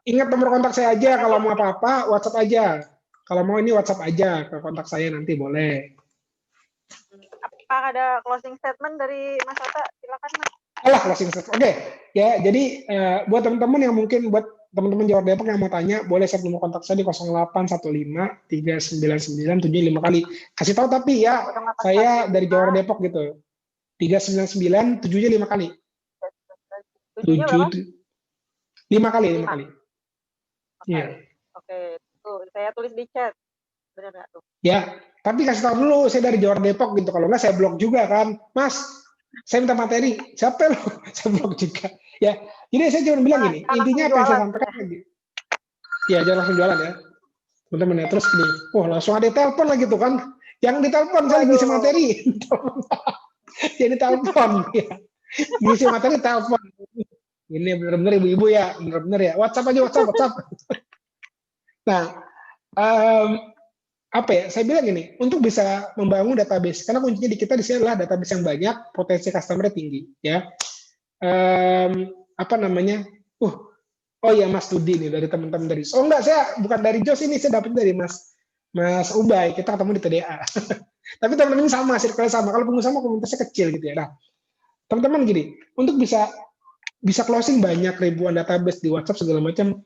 Ingat nomor kontak saya aja, kalau mau apa-apa WhatsApp aja. Kalau mau ini WhatsApp aja ke kontak saya nanti boleh. Apa ada closing statement dari Mas Ota? Silakan Mas. Closing statement. Oke. Ya, jadi buat teman-teman yang mungkin buat teman-teman Jawa Depok yang mau tanya, boleh saya nomor kontak saya di 0815 399 75 kali. Kasih tahu tapi ya, saya dari Jawa Depok gitu. 399 7-nya 5 kali. 7-nya berapa? 5 kali. Iya. Oke, tuh saya tulis di chat. Benar nggak tuh? Ya, tapi kasih tahu dulu saya dari Jawa Depok gitu. Kalau nggak saya blok juga kan. Mas, saya minta materi. Siapa lo? Saya blok juga. Ya, jadi saya cuma bilang gini, intinya apa yang saya sampaikan lagi. Ya, jangan langsung jualan ya. Teman-teman ya. Terus gini, langsung ada telepon lagi tuh kan. Yang ditelepon saya ngisi materi. Jadi telepon ya. Ngisi materi telepon. Ini benar-benar ibu-ibu ya, benar-benar ya. WhatsApp aja, WhatsApp. Nah, apa ya? Saya bilang gini, untuk bisa membangun database, karena kuncinya di kita di sini adalah database yang banyak, potensi customer tinggi, ya. Apa namanya? Oh ya Mas Tudi nih dari teman-teman dari. Oh enggak, saya bukan dari Jos ini, saya dapat dari Mas Ubay. Kita ketemu di TDA. Tapi teman-teman sama, circle sama. Kalau pengusaha komunitasnya kecil gitu ya. Nah, teman-teman gini, untuk bisa closing banyak ribuan database di WhatsApp segala macam,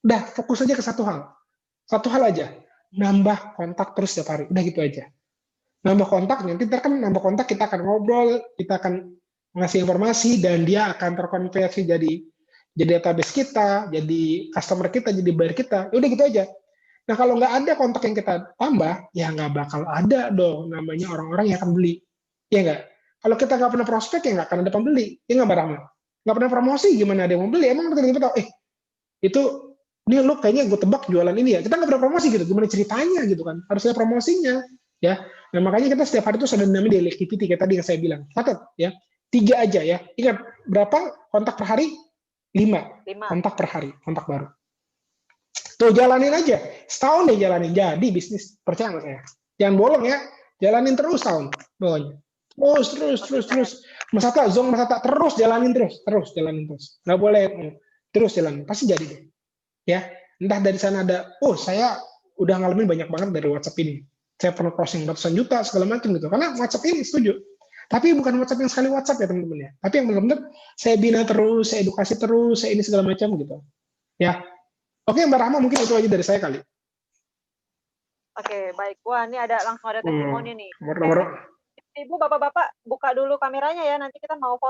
udah fokus aja ke satu hal aja, nambah kontak terus setiap hari, udah gitu aja. Nambah kontak, nanti kan nambah kontak kita akan ngobrol, kita akan ngasih informasi, dan dia akan terkonversi jadi database kita, jadi customer kita, jadi buyer kita. Udah gitu aja. Nah, kalau nggak ada kontak yang kita tambah, ya nggak bakal ada dong namanya orang-orang yang akan beli. Ya nggak? Kalau kita nggak pernah prospek, ya nggak akan ada pembeli. Ya nggak, Mbak Rahma? Nggak pernah promosi, gimana ada yang mau beli? Emang kita tahu, itu, ini lu kayaknya gue tebak jualan ini ya. Kita nggak pernah promosi gitu. Gimana ceritanya gitu kan? Harus ada promosinya. Ya. Nah, makanya kita setiap hari itu ada namanya daily activity, kayak tadi yang saya bilang. Catat ya. 3 aja ya. Ingat, berapa kontak per hari? 5 kontak per hari, kontak baru. Tuh, jalanin aja. Setahun deh jalanin. Jadi bisnis. Percaya sama saya. Jangan bolong ya. Jalanin terus tahun. Pokoknya. Terus. Mas Hatta, Zong Mas Hatta, terus jalanin terus. Jalanin terus. Nggak boleh. Terus jalanin. Pasti jadi deh. Ya. Entah dari sana ada, saya udah ngalamin banyak banget dari WhatsApp ini. Saya pernah crossing ratusan juta, segala macam gitu. Karena WhatsApp ini setuju. Tapi bukan WhatsApp yang sekali WhatsApp ya teman-teman ya. Tapi yang benar-benar saya bina terus, saya edukasi terus, saya ini segala macam gitu. Ya. Oke, Mbak Rahma, mungkin itu aja dari saya kali. Oke, baik. Wah, ini langsung ada testimoni nih. Nomor. Ibu, bapak-bapak, buka dulu kameranya ya. Nanti kita mau foto.